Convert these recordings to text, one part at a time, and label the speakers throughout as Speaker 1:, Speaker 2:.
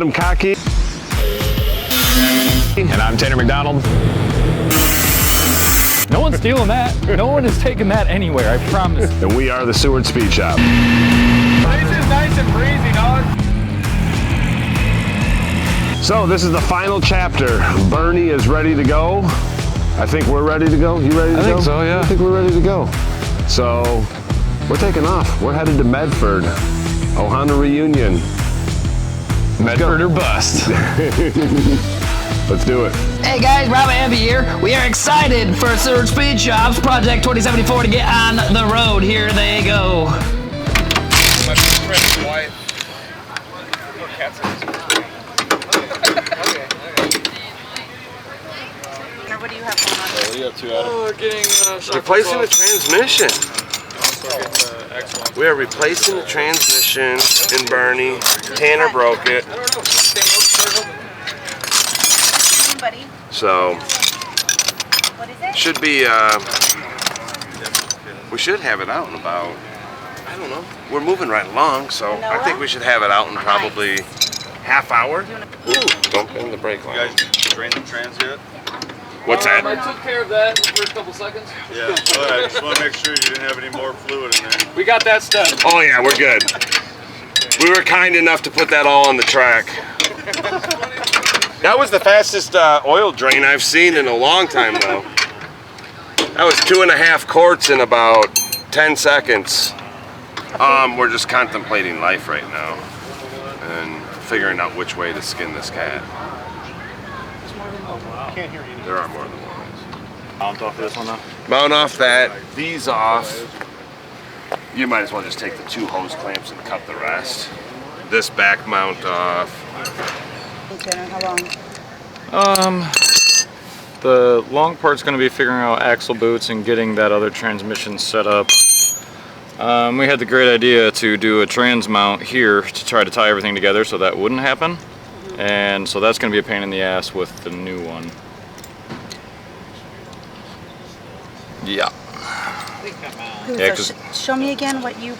Speaker 1: Adam Cocky.
Speaker 2: And I'm Tanner McDonald.
Speaker 3: No one's stealing that. No one is taking that anywhere, I promise.
Speaker 1: And we are the Seward Speed Shop.
Speaker 3: This is nice and breezy, dog.
Speaker 1: So this is the final chapter. Burny is ready to go. I think we're ready to go. You ready to go?
Speaker 2: I think so, yeah.
Speaker 1: I think we're ready to go. So we're taking off. We're headed to Medford. Ohana Reunion.
Speaker 2: Medford or bust.
Speaker 1: Let's do it.
Speaker 4: Hey guys, Rob and Empi here. We are excited for Seward Speed Shop's Project 2074 to get on the road. Here they go.
Speaker 5: My friend's wife. Oh, cats.
Speaker 6: What do you have going on?
Speaker 5: What do you have to, Adam?
Speaker 2: Oh, we're getting
Speaker 7: Replacing the transmission.
Speaker 5: Also getting the X1.
Speaker 7: We are replacing the transmission in Burny. Tanner broke it.
Speaker 5: I don't know.
Speaker 6: Buddy.
Speaker 7: So,
Speaker 6: What is it?
Speaker 7: should be, we should have it out in about, I don't know. We're moving right along, so I think we should have it out in probably half hour. Ooh, don't bend the brake
Speaker 5: You
Speaker 7: line.
Speaker 5: guys drain the trans yet?
Speaker 7: What's
Speaker 3: I
Speaker 7: that?
Speaker 3: took care of that in the first couple seconds.
Speaker 5: Yeah. All right. Just want to make sure you didn't have any more fluid in there.
Speaker 3: We got that stuff.
Speaker 7: Oh yeah, we're good. We were kind enough to put that all on the track. That was the fastest oil drain I've seen in a long time though. That was 2.5 quarts in about 10 seconds. We're just contemplating life right now and figuring out which way to skin this cat. There are more than one ways.
Speaker 2: Mount off this one though.
Speaker 7: Mount off that, these off. You might as well just take the 2 hose clamps and cut the rest. This back mount off.
Speaker 6: How long?
Speaker 3: The long part's going to be figuring out axle boots and getting that other transmission set up. We had the great idea to do a trans mount here to try to tie everything together so that wouldn't happen. And so that's going to be a pain in the ass with the new one. Yeah. Yeah,
Speaker 6: So show me again what you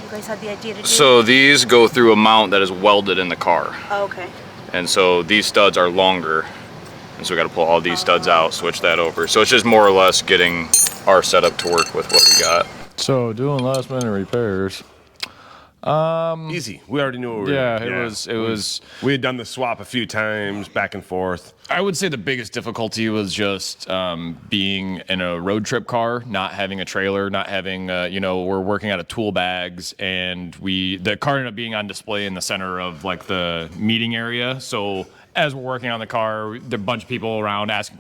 Speaker 6: guys had the idea to do.
Speaker 3: So these go through a mount that is welded in the car.
Speaker 6: Oh, okay.
Speaker 3: And so these studs are longer. And so we got to pull all these studs out, switch that over. So it's just more or less getting our setup to work with what we got.
Speaker 8: So doing last minute repairs.
Speaker 1: Easy. We already knew what we were
Speaker 8: Yeah,
Speaker 1: doing.
Speaker 8: it was.
Speaker 1: We had done the swap a few times, back and forth.
Speaker 8: I would say the biggest difficulty was just being in a road trip car, not having a trailer, not having we're working out of tool bags, and the car ended up being on display in the center of like the meeting area. So as we're working on the car, there are a bunch of people around asking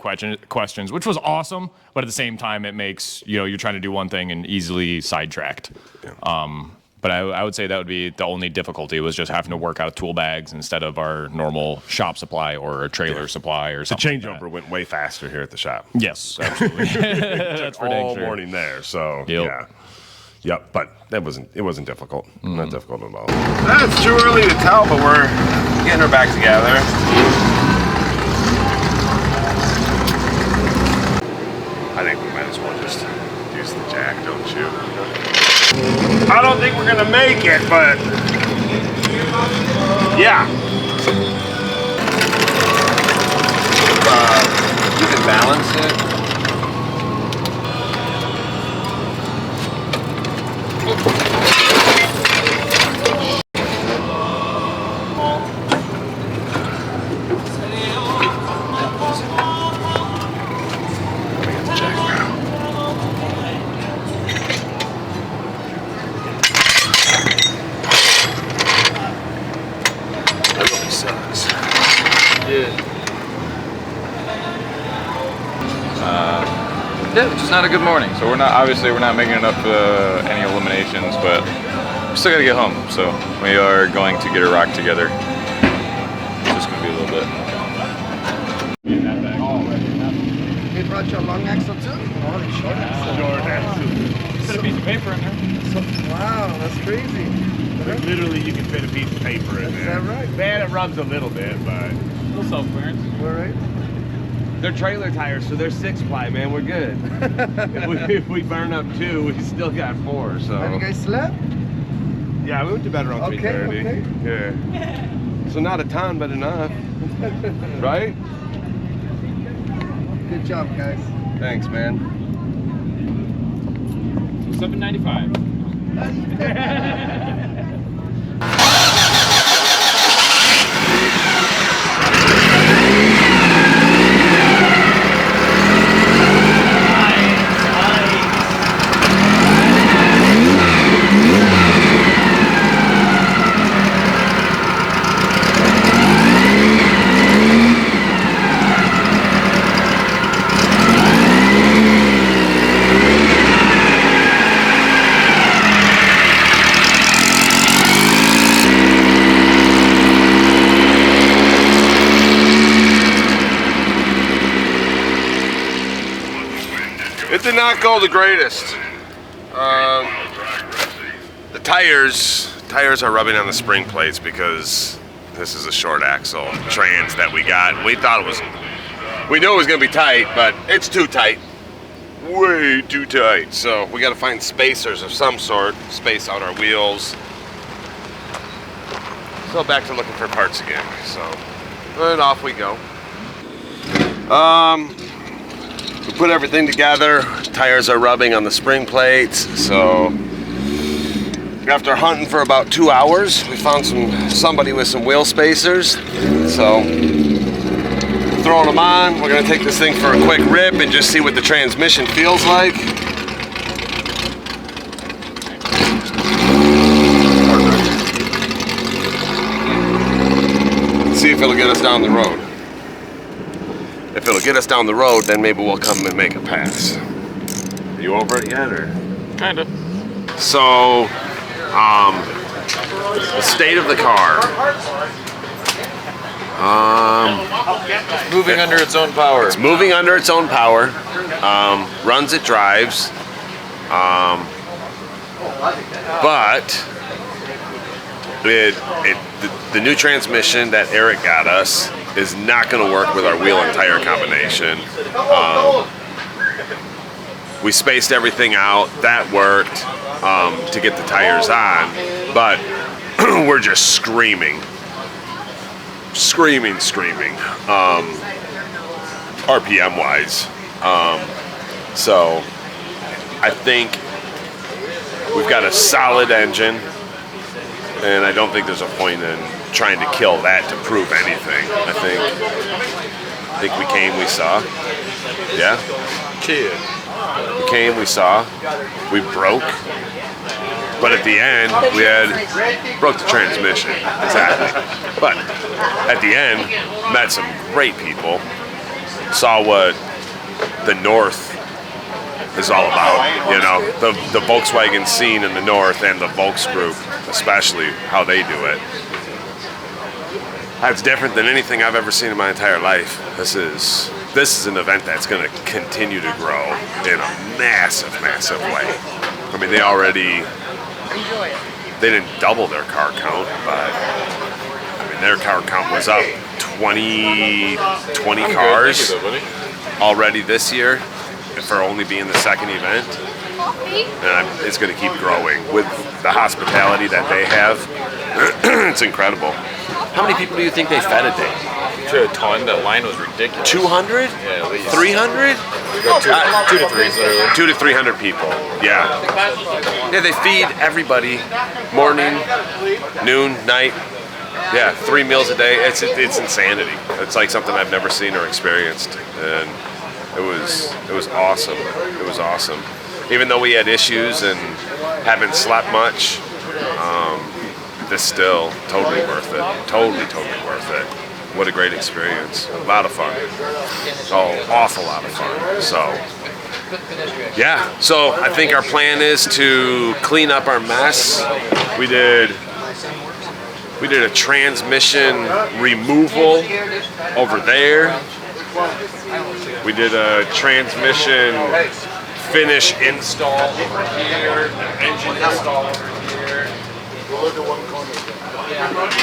Speaker 8: questions, which was awesome. But at the same time, it makes you're trying to do one thing and easily sidetracked. Yeah. But I would say that would be the only difficulty was just having to work out of tool bags instead of our normal shop supply or a trailer supply or something.
Speaker 1: The changeover went way faster here at the shop.
Speaker 8: Yes, absolutely.
Speaker 1: That's for all morning there, so yeah. Yep, but it wasn't difficult. Not difficult at all.
Speaker 7: That's too early to tell, but we're getting her back together. I think we might as well just use the jack, don't you? I don't think we're gonna make it, but yeah.
Speaker 2: You can balance it.
Speaker 3: Yeah, it's just not a good morning. So we're not making enough any eliminations, but we still gotta get home. So we are going to get a rock together. It's just gonna be a little bit.
Speaker 4: We brought you a long axle too? Oh, the short axle.
Speaker 1: Short axle.
Speaker 3: Put a piece of paper in there.
Speaker 4: Wow, that's crazy.
Speaker 1: Like literally, you can fit a piece of paper in there.
Speaker 4: Is that right?
Speaker 1: Man, it rubs a little bit, but
Speaker 3: Little self-clearance.
Speaker 4: All right.
Speaker 7: They're trailer tires, so they're 6-ply, man. We're good. if we burn up 2, we still got 4. So.
Speaker 4: Have you guys slept?
Speaker 7: Yeah, we went to bed around 3:30.
Speaker 4: Okay.
Speaker 7: Yeah. So not a ton, but enough. Right?
Speaker 9: Good job, guys.
Speaker 7: Thanks, man.
Speaker 8: $7.95.
Speaker 7: It did not go the greatest. The tires are rubbing on the spring plates because this is a short axle trans that we got. We knew it was gonna be tight, but it's too tight. Way too tight. So we gotta find spacers of some sort, space out our wheels. So back to looking for parts again. So, and off we go. We put everything together. Tires are rubbing on the spring plates. So after hunting for about 2 hours, we found somebody with some wheel spacers. So throwing them on. We're gonna take this thing for a quick rip and just see what the transmission feels like. See if it'll get us down the road. If it'll get us down the road, then maybe we'll come and make a pass. Are you over it yet, or?
Speaker 3: Kinda.
Speaker 7: So, the state of the car.
Speaker 3: Moving under its own power.
Speaker 7: It's moving under its own power. Runs it drives. But the new transmission that Eric got us is not going to work with our wheel and tire combination. We spaced everything out. That worked to get the tires on, but we're just screaming, RPM wise. So I think we've got a solid engine, and I don't think there's a point in trying to kill that to prove anything. I think we came, we saw. Yeah?
Speaker 3: Kid.
Speaker 7: We came, we saw. We broke. But at the end, we broke the transmission. Exactly. But at the end, met some great people. Saw what the North is all about. You know, the Volkswagen scene in the North and the Volks group, especially how they do it. That's different than anything I've ever seen in my entire life. This is an event that's going to continue to grow in a massive, massive way. I mean, they didn't double their car count, but I mean, their car count was up 20 cars already this year for only being the second event. And it's going to keep growing with the hospitality that they have. It's incredible. How many people do you think they fed a day?
Speaker 3: To a ton. That line was ridiculous.
Speaker 7: 200?
Speaker 3: Yeah, at least.
Speaker 7: 300?
Speaker 3: 2 to 3, literally.
Speaker 7: 200 to 300 people. Yeah. Yeah, they feed everybody morning, noon, night. Yeah, 3 meals a day. It's insanity. It's like something I've never seen or experienced, and it was awesome. It was awesome. Even though we had issues and haven't slept much, this still totally worth it. Totally worth it. What a great experience. A lot of fun. Oh, awful lot of fun. So, yeah. So I think our plan is to clean up our mess. We did a transmission removal over there. We did a transmission finish install over here, engine install over here.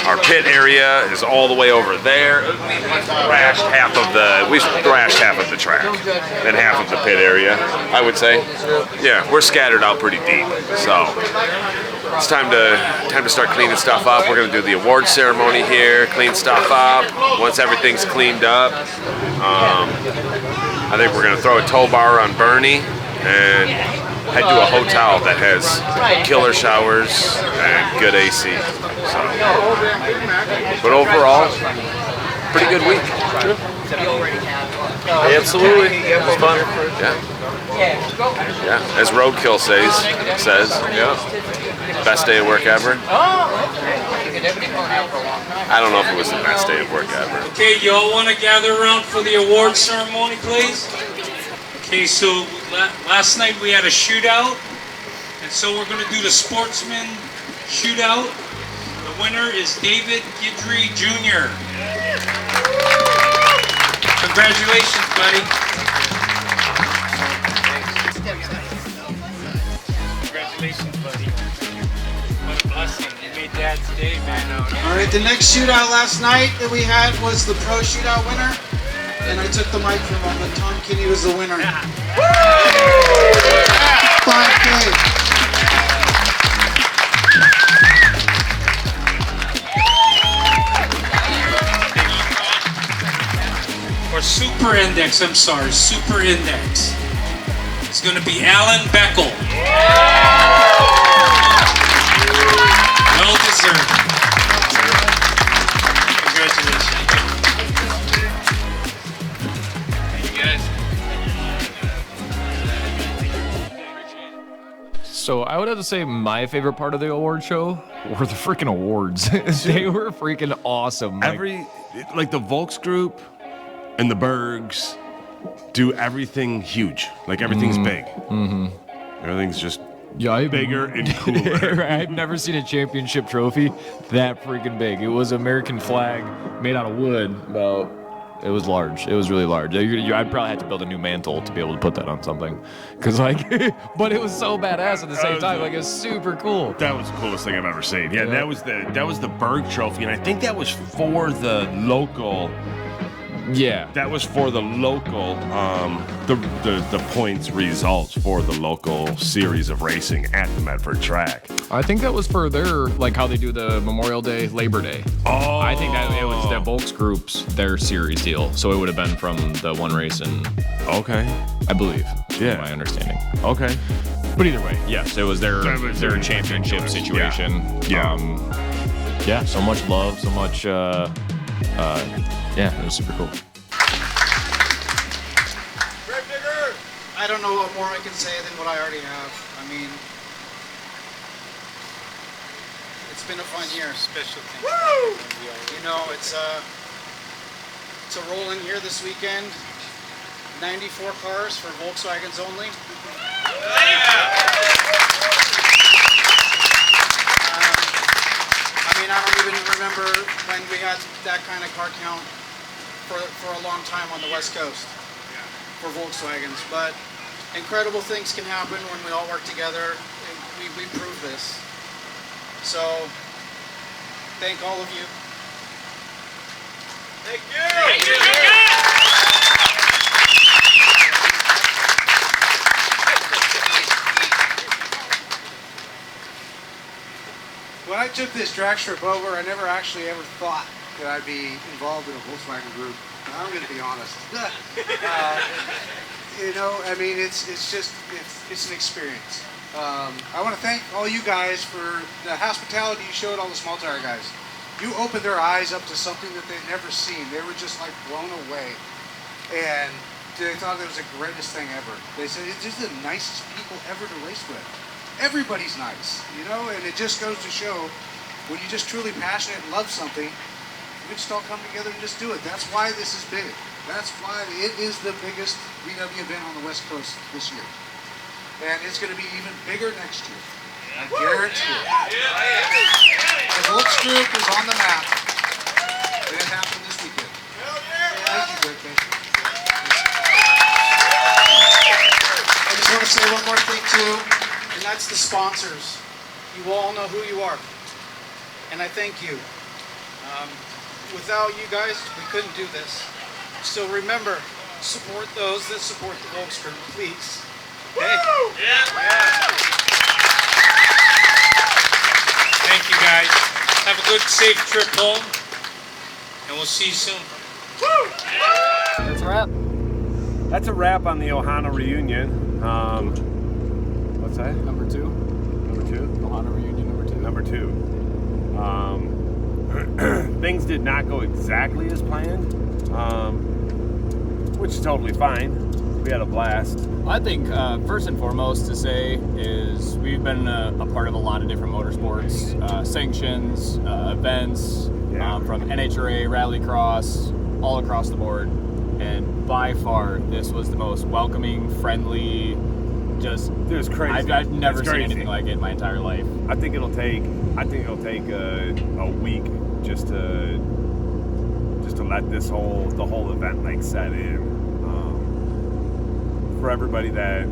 Speaker 7: Our pit area is all the way over there. We thrashed half of the track and half of the pit area, I would say. Yeah, we're scattered out pretty deep. So it's time to start cleaning stuff up. We're gonna do the award ceremony here, clean stuff up. Once everything's cleaned up, I think we're gonna throw a tow bar on Burny and head to a hotel that has killer showers and good AC. So, but overall, pretty good week.
Speaker 3: Absolutely. It was fun.
Speaker 7: Yeah. As Roadkill says, best day of work ever. I don't know if it was the best day of work ever.
Speaker 9: Okay, y'all want to gather around for the award ceremony, please? Okay, so last night we had a shootout, and so we're going to do the sportsman shootout. The winner is David Guidry Jr. Congratulations, buddy. Congratulations, buddy. What a blessing. You made Dad's day, man.
Speaker 10: All right, the next shootout last night that we had was the pro shootout winner. And I took the mic from him, but Tom Kinney was the winner. 5K.
Speaker 9: Or Super Index, I'm sorry, Super Index. It's going to be Alan Beckel. Well deserved. Congratulations.
Speaker 8: So I would have to say my favorite part of the award show were the freaking awards. They were freaking awesome.
Speaker 1: Like the Volks group and the Bergs do everything huge. Like everything's big. Mm-hmm. Everything's just bigger and cooler.
Speaker 8: I've never seen a championship trophy that freaking big. It was American flag made out of wood. It was large. It was really large. I'd probably have to build a new mantle to be able to put that on something. Cause but it was so badass at the same time. Like, it was super cool.
Speaker 1: That was the coolest thing I've ever seen. Yeah, that was the Berg trophy, and I think that was for the local.
Speaker 8: Yeah,
Speaker 1: that was for the local, the points results for the local series of racing at the Medford track.
Speaker 8: I think that was for their, like how they do the Memorial Day, Labor Day.
Speaker 1: Oh.
Speaker 8: I think that it was the Volks Group's, their series deal. So it would have been from the one race in.
Speaker 1: Okay.
Speaker 8: I believe.
Speaker 1: Yeah.
Speaker 8: My understanding.
Speaker 1: Okay.
Speaker 8: But either way, yes, it was their championship situation.
Speaker 1: Yeah.
Speaker 8: Yeah, so much love, so much, yeah, it was super cool.
Speaker 10: I don't know what more I can say than what I already have. I mean, it's been a fun year. Special things. Woo! You know, it's a rolling here this weekend. 94 cars for Volkswagens only. I mean, I don't even remember when we had that kind of car count for a long time on the West Coast for Volkswagens, but incredible things can happen when we all work together. We prove this. So, thank all of you. Thank you! Thank you! When I took this drag strip over, I never actually ever thought that I'd be involved in a Volkswagen group. I'm going to be honest. You know, I mean, it's an experience. I want to thank all you guys for the hospitality you showed all the small tire guys. You opened their eyes up to something that they'd never seen. They were just like blown away. And they thought it was the greatest thing ever. They said, it's just the nicest people ever to race with. Everybody's nice, you know, and it just goes to show when you're just truly passionate and love something, we just all come together and just do it. That's why this is big. That's why it is the biggest VW event on the West Coast this year. And it's going to be even bigger next year. I guarantee it. The Volks Group is on the map. And it happened this weekend. Thank you, Greg. Thank you. I just want to say one more thing, too, and that's the sponsors. You all know who you are. And I thank you. Without you guys, we couldn't do this. So remember, support those that support the Volks Group, please. Okay? Yeah.
Speaker 9: good, safe trip home, and we'll see you soon.
Speaker 4: That's a wrap.
Speaker 1: That's a wrap on the Ohana Reunion. What's that?
Speaker 4: Number 2.
Speaker 1: Number 2?
Speaker 4: Ohana Reunion number 2.
Speaker 1: Number 2. Things did not go exactly as planned, which is totally fine. We had a blast.
Speaker 8: I think first and foremost to say is we've been a part of a lot of different motorsports, sanctions, events, from NHRA, Rallycross, all across the board. And by far, this was the most welcoming, friendly, just...
Speaker 1: It was crazy.
Speaker 8: I've never seen anything like it in my entire life.
Speaker 1: I think it'll take a week just to let the whole event like set in. For everybody that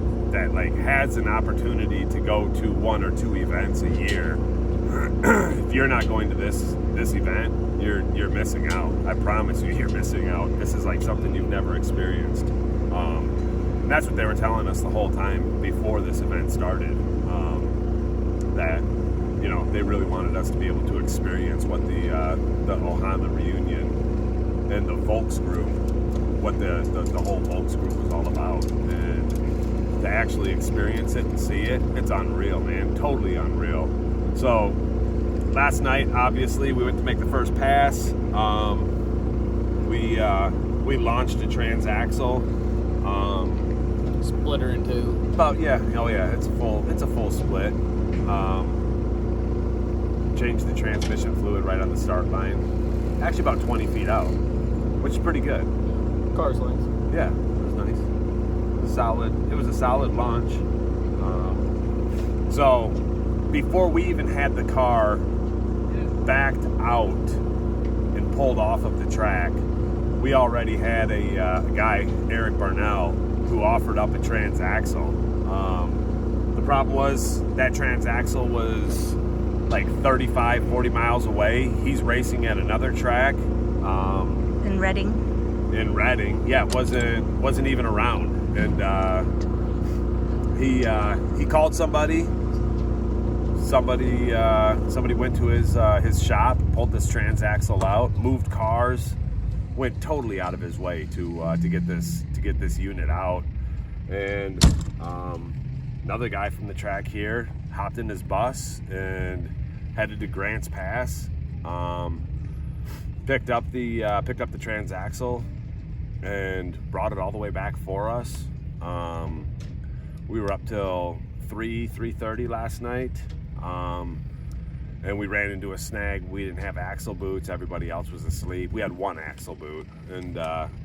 Speaker 1: like has an opportunity to go to 1 or 2 events a year, if you're not going to this event, you're missing out. I promise you're missing out. This is like something you've never experienced. And that's what they were telling us the whole time before this event started. That they really wanted us to be able to experience what the Ohana Reunion and the Volks group, what the whole Volks group was all about, and to actually experience it and see it, it's unreal, man. Totally unreal. So last night, obviously, we went to make the first pass. We launched a transaxle.
Speaker 4: Split her in 2.
Speaker 1: It's a full split. Changed the transmission fluid right on the start line. Actually, about 20 feet out, which is pretty good.
Speaker 4: Car's length.
Speaker 1: Yeah, it was nice. It was a solid launch. So before we even had the car backed out and pulled off of the track, we already had a guy, Eric Barnell, who offered up a transaxle. The problem was that transaxle was like 35, 40 miles away. He's racing at another track.
Speaker 6: In Reading.
Speaker 1: Yeah, it wasn't even around. And he called somebody. Somebody went to his shop, pulled this transaxle out, moved cars, went totally out of his way to get this unit out. And another guy from the track here hopped in his bus and headed to Grants Pass. Picked up the transaxle and brought it all the way back for us. We were up till 3:30 last night, and we ran into a snag. We didn't have axle boots. Everybody else was asleep. We had one axle boot, and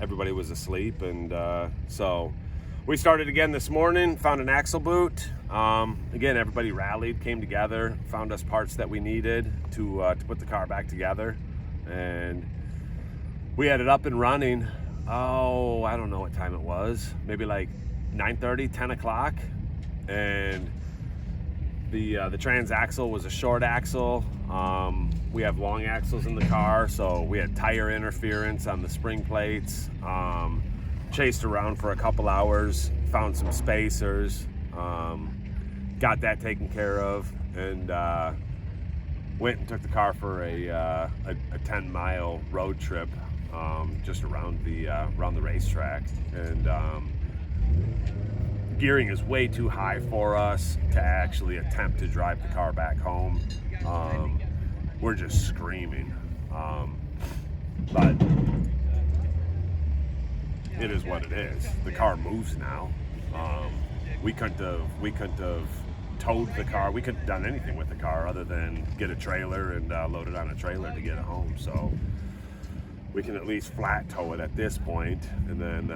Speaker 1: everybody was asleep. And so we started again this morning. Found an axle boot. Again, everybody rallied, came together, found us parts that we needed to put the car back together, and we had it up and running. Oh, I don't know what time it was. Maybe like 9:30, 10 o'clock. And the transaxle was a short axle. We have long axles in the car, so we had tire interference on the spring plates. Chased around for a couple hours, found some spacers, got that taken care of, and went and took the car for a 10-mile road trip just around the racetrack. And gearing is way too high for us to actually attempt to drive the car back home. We're just screaming, but it is what it is. The car moves now. We couldn't have towed the car. We couldn't have done anything with the car other than get a trailer and load it on a trailer to get it home. So we can at least flat tow it at this point, and then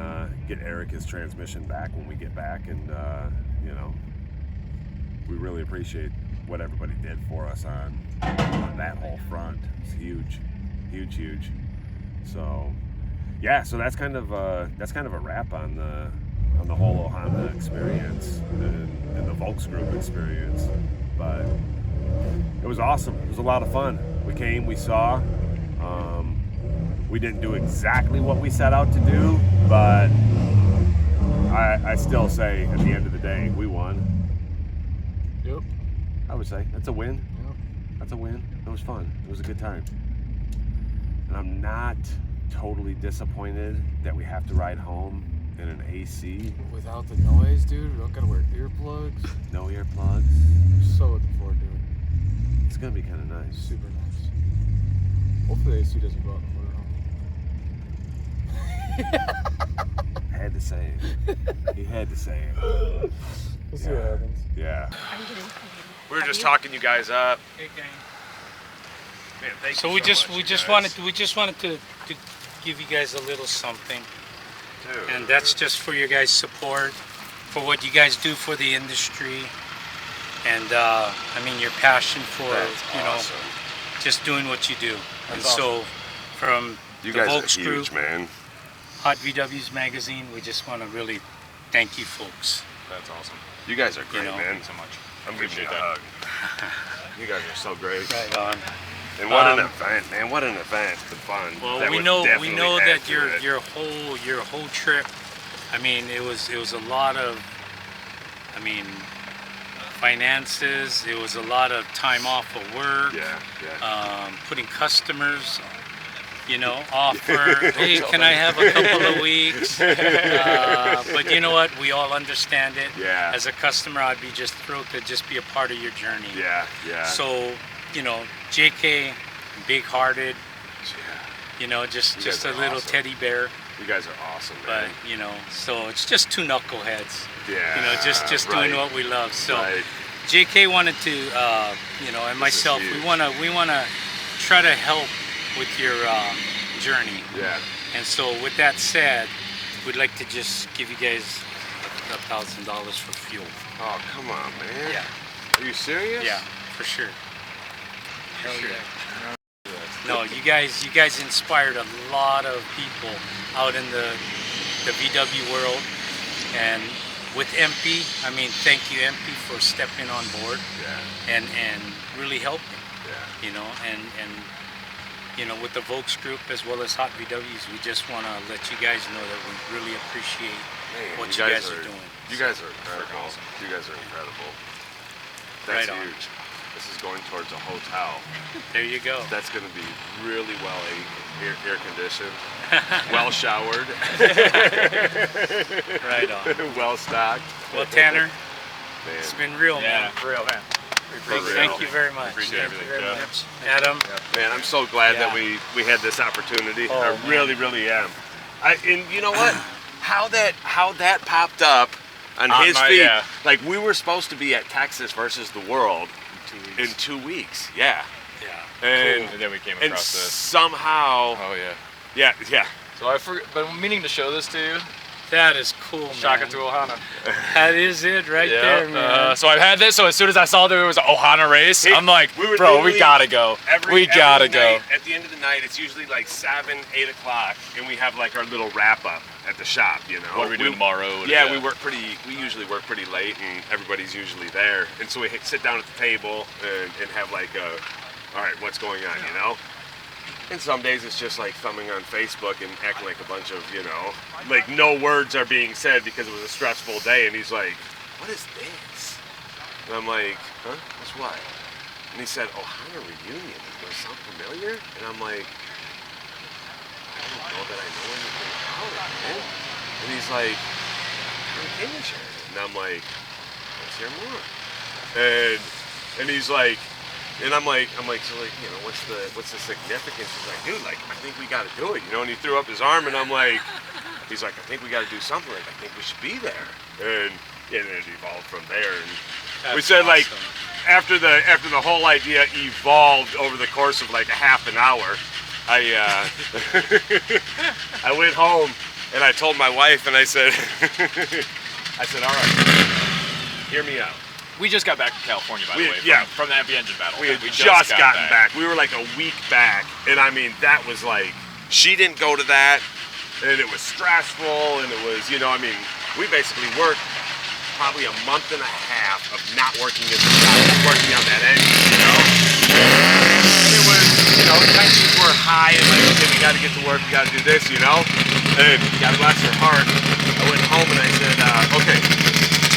Speaker 1: get Eric his transmission back when we get back. And we really appreciate what everybody did for us on that whole front. It's huge. So yeah, so that's kind of a wrap on the whole Ohana experience and the Volks group experience. But it was awesome. It was a lot of fun. We came, we saw. We didn't do exactly what we set out to do, but I still say at the end of the day, we won.
Speaker 4: Yep.
Speaker 1: I would say that's a win.
Speaker 4: Yep.
Speaker 1: That's a win. It was fun. It was a good time. And I'm not totally disappointed that we have to ride home in an AC.
Speaker 11: Without the noise, dude. We don't gotta wear earplugs.
Speaker 1: No earplugs.
Speaker 11: I'm so looking forward to it.
Speaker 1: It's gonna be kind of nice.
Speaker 11: Super nice. Hopefully the AC doesn't go out in the motorhome.
Speaker 1: Had to say it. He had to say it.
Speaker 11: We'll see what happens.
Speaker 1: Yeah. We were just talking you guys up.
Speaker 9: Hey, gang.
Speaker 1: Man, thank
Speaker 9: So
Speaker 1: you
Speaker 9: we
Speaker 1: so
Speaker 9: just
Speaker 1: much,
Speaker 9: we
Speaker 1: you
Speaker 9: just
Speaker 1: guys.
Speaker 9: wanted to give you guys a little something,
Speaker 1: Dude.
Speaker 9: and that's just for your guys' support, for what you guys do for the industry, and I mean your passion for
Speaker 1: That's awesome.
Speaker 9: just doing what you do. And
Speaker 11: That's
Speaker 9: so from
Speaker 7: You
Speaker 9: the
Speaker 7: guys
Speaker 9: Volks
Speaker 7: are huge,
Speaker 9: Group,
Speaker 7: man.
Speaker 9: Hot VW's magazine, we just want to really thank you folks.
Speaker 3: That's awesome.
Speaker 7: You guys are great,
Speaker 9: know,
Speaker 7: man.
Speaker 3: Thank you so much.
Speaker 7: I'm giving you a
Speaker 3: Appreciate
Speaker 7: hug. You guys are so great.
Speaker 9: Right on.
Speaker 7: And what an event, man! What an event! The fun.
Speaker 9: Well,
Speaker 7: that
Speaker 9: we
Speaker 7: would
Speaker 9: know
Speaker 7: definitely
Speaker 9: that
Speaker 7: add to it.
Speaker 9: your whole trip. I mean, it was a lot of, I mean, finances. It was a lot of time off of work.
Speaker 7: Yeah.
Speaker 9: Putting customers, offer. Hey, can I have a couple of weeks? But you know what? We all understand it.
Speaker 1: Yeah.
Speaker 9: As a customer, I'd be just thrilled to just be a part of your journey.
Speaker 1: Yeah.
Speaker 9: So, JK, big-hearted. Just
Speaker 1: guys
Speaker 9: a
Speaker 1: are
Speaker 9: little
Speaker 1: awesome.
Speaker 9: teddy bear.
Speaker 1: You guys are awesome,
Speaker 9: But
Speaker 1: man.
Speaker 9: so it's just two knuckleheads.
Speaker 1: Yeah.
Speaker 9: Just
Speaker 1: right.
Speaker 9: doing what we love. So
Speaker 1: Right.
Speaker 9: JK wanted to, and myself, we
Speaker 1: huge.
Speaker 9: wanna try to help with your journey.
Speaker 1: Yeah.
Speaker 9: And so with that said, we'd like to just give you guys $1,000 for fuel.
Speaker 1: Oh, come on, man.
Speaker 9: Yeah.
Speaker 1: Are you serious?
Speaker 9: Yeah, for sure. For sure. No, you guys inspired a lot of people out in the VW world, and with Empi, I mean, thank you Empi for stepping on board.
Speaker 1: Yeah.
Speaker 9: And really helping.
Speaker 1: Yeah.
Speaker 9: And with the Volks Group as well as Hot VWs, we just want to let you guys know that we really appreciate
Speaker 1: Man,
Speaker 9: what you guys are doing.
Speaker 1: You guys are incredible. You guys are incredible. That's
Speaker 9: Right on.
Speaker 1: huge. This is going towards a hotel.
Speaker 9: There you go.
Speaker 1: That's going to be really well air conditioned, well showered,
Speaker 9: Right on.
Speaker 1: well stocked.
Speaker 9: Well, Tanner,
Speaker 1: Man.
Speaker 9: it's been real, man.
Speaker 3: For real, man.
Speaker 9: Thank you very much.
Speaker 3: Appreciate
Speaker 9: Thank
Speaker 3: everything,
Speaker 9: you very
Speaker 3: Jeff.
Speaker 9: much. Adam,
Speaker 1: Man, I'm so glad that
Speaker 9: Yeah.
Speaker 1: we had this opportunity.
Speaker 9: Oh,
Speaker 1: I
Speaker 9: man.
Speaker 1: really am. And you know what? How that popped up on
Speaker 3: On
Speaker 1: his
Speaker 3: my-
Speaker 1: feed.
Speaker 3: yeah.
Speaker 1: Like we were supposed to be at Texas versus the World in 2 weeks. Yeah.
Speaker 9: yeah.
Speaker 1: And
Speaker 3: And then we came
Speaker 1: and
Speaker 3: across this.
Speaker 1: somehow,
Speaker 3: Oh yeah.
Speaker 1: yeah.
Speaker 3: So I forgot, but I'm meaning to show this to you.
Speaker 9: That is cool, man.
Speaker 3: Shaka to Ohana.
Speaker 9: That is it right there, man.
Speaker 3: So I've had this. So as soon as I saw there was an Ohana race, I'm like,
Speaker 1: We were
Speaker 3: bro, we
Speaker 1: literally
Speaker 3: gotta go. We gotta go.
Speaker 1: night, at the end of the night, it's usually like 7, 8 o'clock, and we have like our little wrap up at the shop.
Speaker 3: What are we doing tomorrow?
Speaker 1: Yeah, we usually work pretty late, and everybody's usually there. And so we sit down at the table and have like all right, what's going on, And some days it's just like thumbing on Facebook and acting like a bunch of, like no words are being said because it was a stressful day. And he's like, what is this? And I'm like, huh? What's what? And he said, Ohana Reunion. Does it sound familiar? And I'm like, I don't know that I know anything about it, man. And he's like, and I'm like, let's hear more. And he's like, and I'm like, so like, what's the significance? He's like, dude, like, I think we got to do it, And he threw up his arm, and I'm like, he's like, I think we got to do something. Like, I think we should be there. And it evolved from there. And we said like, after the whole idea evolved over the course of like a half an hour, I went home and I told my wife, and I said, all right, hear me out.
Speaker 3: We just got back from California, by the way.
Speaker 1: Yeah.
Speaker 3: From the Empi Engine Battle.
Speaker 1: We had just gotten back. We were like a week back, and I mean, that was like, she didn't go to that, and it was stressful, and it was, we basically worked probably a month and a half of not working at the shop, working on that engine, And it was, tensions were high, and like, okay, we got to get to work, we got to do this, And God bless her heart, I went home and I said, okay,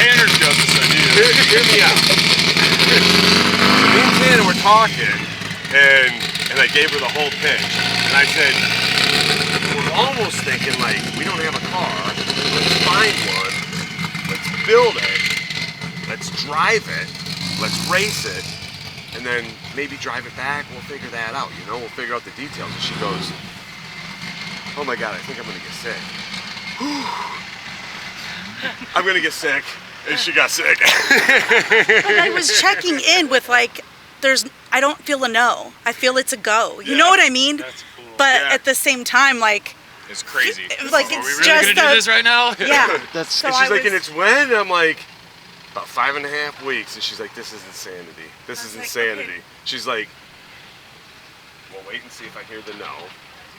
Speaker 3: Tanner's got this idea.
Speaker 1: hear me out. Me and Tanner were talking, and I gave her the whole pitch. And I said, we're almost thinking like, we don't have a car. Let's find one. Let's build it. Let's drive it. Let's race it. And then maybe drive it back. We'll figure that out, you know? We'll figure out the details. And she goes, oh my God, I think I'm gonna get sick. I'm gonna get sick. And she got sick.
Speaker 12: But I was checking in with like, I don't feel a no. I feel it's a go. You know what I mean?
Speaker 3: That's cool.
Speaker 12: But at the same time, like,
Speaker 3: it's crazy.
Speaker 12: Like,
Speaker 3: Are we
Speaker 12: it's
Speaker 3: really
Speaker 12: just
Speaker 3: gonna do this right now?
Speaker 12: Yeah.
Speaker 1: So she's like, and it's when? And I'm like, about 5.5 weeks. And she's like, this is insanity. This is insanity. Okay. She's like, well, wait and see if I hear the no.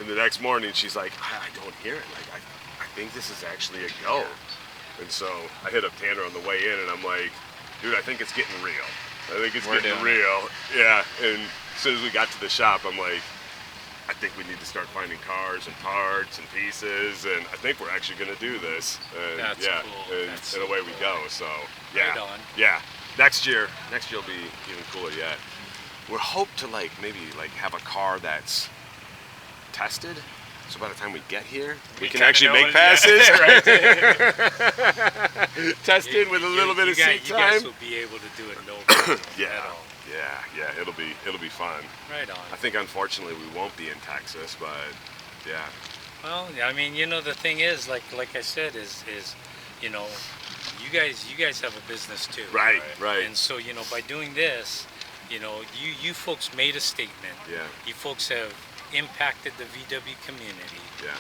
Speaker 1: And the next morning, she's like, I don't hear it. Like, I think this is actually a go. And so I hit up Tanner on the way in, and I'm like, dude, I think it's getting real. I think it's getting real. Yeah. And as soon as we got to the shop, I'm like, I think we need to start finding cars and parts and pieces, and I think we're actually going to do this. And
Speaker 3: That's cool.
Speaker 1: And away we go. So yeah,
Speaker 3: Right on.
Speaker 1: yeah. Next year will be even cooler yet. We're hope to maybe have a car that's tested. So by the time we get here, we can actually make passes. Tested with a little bit of seat
Speaker 9: You
Speaker 1: time.
Speaker 9: guys will be able to do it no problem at all.
Speaker 1: Yeah. It'll be fun.
Speaker 9: Right on.
Speaker 1: I think unfortunately we won't be in Texas, but yeah.
Speaker 9: Well, I mean, the thing is, like I said, is you guys have a business too.
Speaker 1: Right.
Speaker 9: And so, by doing this, you folks made a statement.
Speaker 1: Yeah.
Speaker 9: You folks have impacted the VW community.
Speaker 1: Yeah.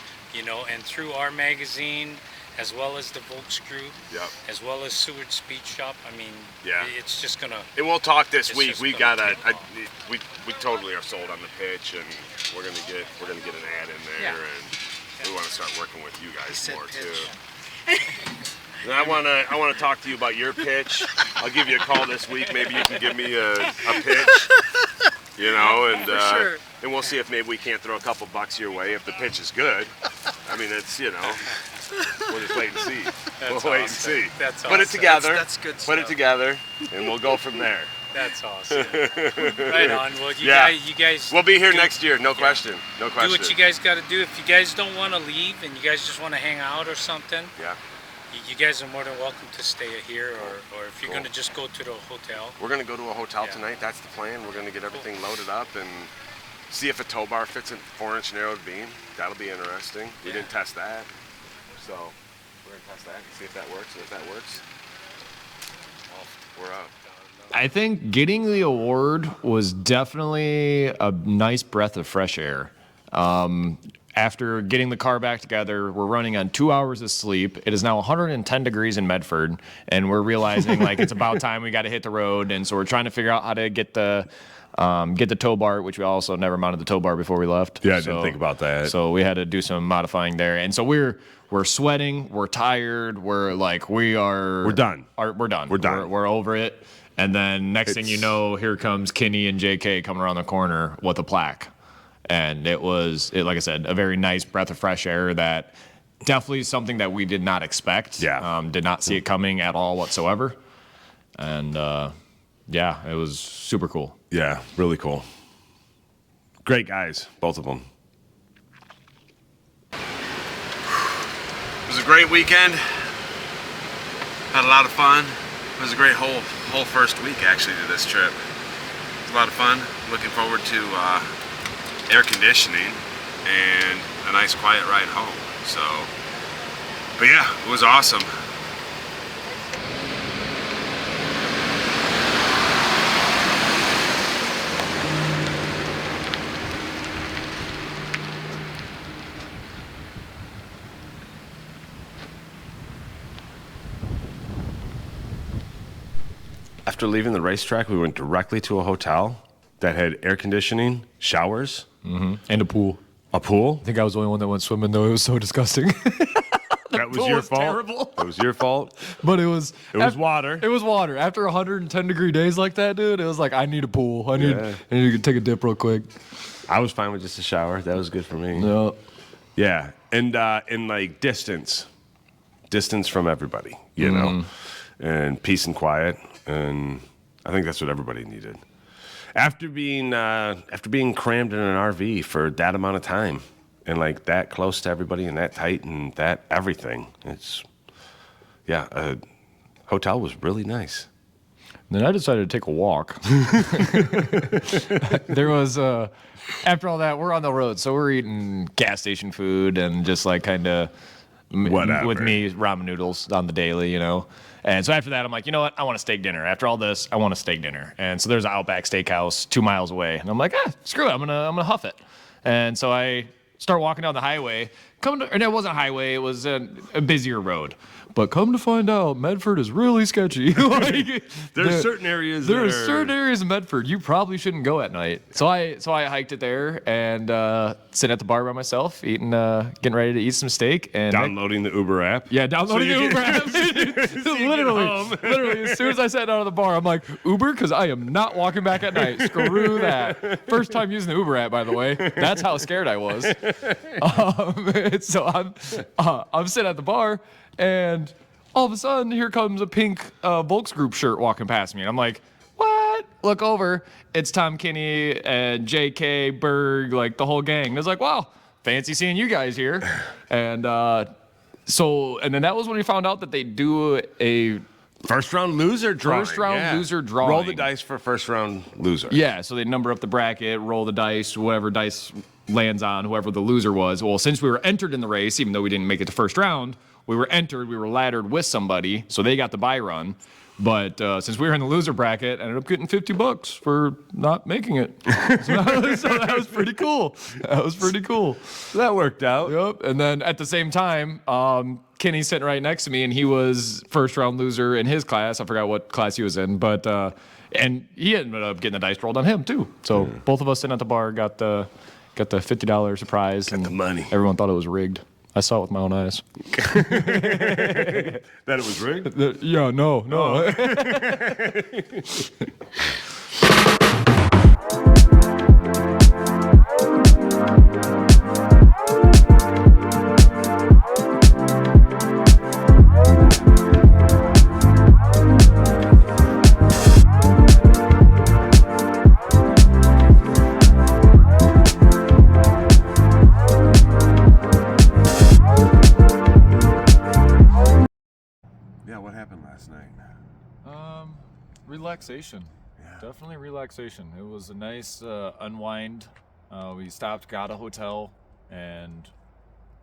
Speaker 9: And through our magazine, as well as the Volks Group,
Speaker 1: Yep.
Speaker 9: as well as Seward Speed Shop. I mean,
Speaker 1: Yeah.
Speaker 9: it's just gonna.
Speaker 1: And we'll talk this
Speaker 9: It's
Speaker 1: week.
Speaker 9: just
Speaker 1: We
Speaker 9: gonna
Speaker 1: got
Speaker 9: take off.
Speaker 1: we totally are sold on the pitch, and we're gonna get an ad in there, and we want to start working with you guys more too. And I wanna talk to you about your pitch. I'll give you a call this week. Maybe you can give me a pitch. And and we'll see if maybe we can't throw a couple bucks your way if the pitch is good. I mean, it's we'll just wait and see. We'll wait and see.
Speaker 9: That's
Speaker 1: Put it
Speaker 9: awesome.
Speaker 1: together.
Speaker 9: That's good
Speaker 1: Put it
Speaker 9: stuff.
Speaker 1: together, and we'll go from there.
Speaker 9: That's awesome. Right on. Well, you guys.
Speaker 1: We'll be here next year. No question. No question.
Speaker 9: Do what you guys got to do. If you guys don't want to leave and you guys just want to hang out or something, you guys are more than welcome to stay here, or if you're going to just go to the hotel.
Speaker 1: We're going to go to a hotel tonight. That's the plan. We're going to get everything loaded up and see if a tow bar fits a 4-inch narrowed beam. That'll be interesting. We didn't test that. So we're going to test that and see if that works. And if that works, we're up.
Speaker 8: I think getting the award was definitely a nice breath of fresh air. After getting the car back together, we're running on 2 hours of sleep. It is now 110 degrees in Medford, and we're realizing it's about time we got to hit the road. And so we're trying to figure out how to get the tow bar, which we also never mounted the tow bar before we left.
Speaker 1: Yeah, I didn't think about that.
Speaker 8: So we had to do some modifying there, and so we're sweating, we're tired, we're done. We're done. We're over it. And then next thing you know, here comes Kenny and JK coming around the corner with a plaque. And it was, like I said, a very nice breath of fresh air that definitely is something that we did not expect.
Speaker 1: Yeah.
Speaker 8: Did not see it coming at all whatsoever. And it was super cool.
Speaker 1: Yeah, really cool. Great guys, both of them. It was a great weekend. Had a lot of fun. It was a great whole first week actually to this trip. It was a lot of fun. Looking forward to air conditioning and a nice quiet ride home. So, but yeah, it was awesome. After leaving the racetrack, we went directly to a hotel that had air conditioning, showers,
Speaker 11: and a pool.
Speaker 1: A pool?
Speaker 11: I think I was the only one that went swimming, though. It was so disgusting.
Speaker 1: That was
Speaker 11: pool
Speaker 1: your
Speaker 11: was
Speaker 1: fault.
Speaker 11: terrible.
Speaker 1: It was your fault.
Speaker 11: But it was
Speaker 1: water.
Speaker 11: It was water. After 110 degree days like that, dude, it was like I need a pool. I need to take a dip real quick.
Speaker 1: I was fine with just a shower. That was good for me.
Speaker 11: No.
Speaker 1: Yeah, and in like distance from everybody, you know, and peace and quiet, and I think that's what everybody needed. After being crammed in an RV for that amount of time, and like that close to everybody, and that tight, and that everything, hotel was really nice.
Speaker 11: Then I decided to take a walk. There was, after all that, we're on the road, so we're eating gas station food and just like kind of, with me, ramen noodles on the daily, you know. And so after that, I'm like, you know what? I want a steak dinner. After all this, I want a steak dinner. And so there's an Outback Steakhouse 2 miles away, and I'm like, screw it, I'm gonna huff it. And so I start walking down the highway. And it wasn't a highway; it was a busier road. But come to find out, Medford is really sketchy.
Speaker 1: There's certain areas.
Speaker 11: There are certain areas in Medford you probably shouldn't go at night. So I hiked it there and sitting at the bar by myself, eating, getting ready to eat some steak and
Speaker 1: downloading the Uber app.
Speaker 11: Yeah, downloading the Uber app. Literally, as soon as I sat down at the bar, I'm like, Uber, because I am not walking back at night. Screw that. First time using the Uber app, by the way. That's how scared I was. So I'm sitting at the bar. And all of a sudden, here comes a pink Volks Group shirt walking past me. And I'm like, what? Look over. It's Tom Kinney and JK, Berg, like the whole gang. And it's like, wow, fancy seeing you guys here. And then that was when we found out that they do a
Speaker 1: first round loser drawing.
Speaker 11: Loser drawing.
Speaker 1: Roll the dice for first round loser.
Speaker 11: Yeah, so they number up the bracket, roll the dice, whatever dice lands on, whoever the loser was. Well, since we were entered in the race, even though we didn't make it to first round, we were laddered with somebody, so they got the bye run. But since we were in the loser bracket, I ended up getting $50 for not making it. So that was pretty cool.
Speaker 1: So that worked out.
Speaker 11: Yep. And then at the same time, Kenny's sitting right next to me, and he was first round loser in his class. I forgot what class he was in, but and he ended up getting the dice rolled on him too. So both of us sitting at the bar got the $50 surprise.
Speaker 1: Got the money.
Speaker 11: Everyone thought it was rigged. I saw it with my own eyes.
Speaker 1: That it was rigged?
Speaker 11: Yeah, no. Relaxation. Yeah. Definitely relaxation. It was a nice unwind. We stopped, got a hotel, and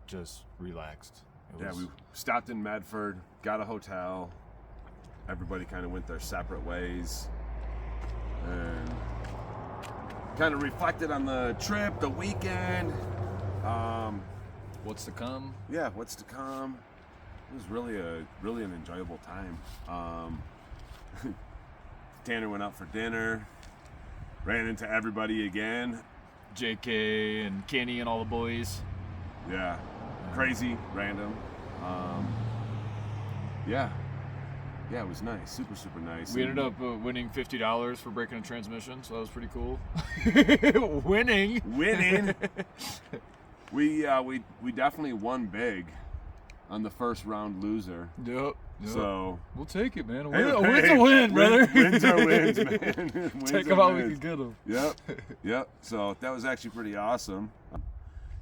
Speaker 11: just relaxed.
Speaker 1: We stopped in Medford, got a hotel. Everybody kind of went their separate ways and kind of reflected on the trip, the weekend.
Speaker 11: What's to come?
Speaker 1: Yeah, what's to come. It was really an enjoyable time. Tanner went out for dinner, ran into everybody again.
Speaker 11: JK and Kenny and all the boys.
Speaker 1: Yeah, crazy, random. Yeah, it was nice, super nice.
Speaker 11: We ended up winning $50 for breaking a transmission, so that was pretty cool. Winning.
Speaker 1: We definitely won big on the first round loser.
Speaker 11: Yep.
Speaker 1: So
Speaker 11: we'll take it, man. A win's a win, brother.
Speaker 1: Wins are wins, man.
Speaker 11: Take them out, we can get them.
Speaker 1: Yep. So that was actually pretty awesome.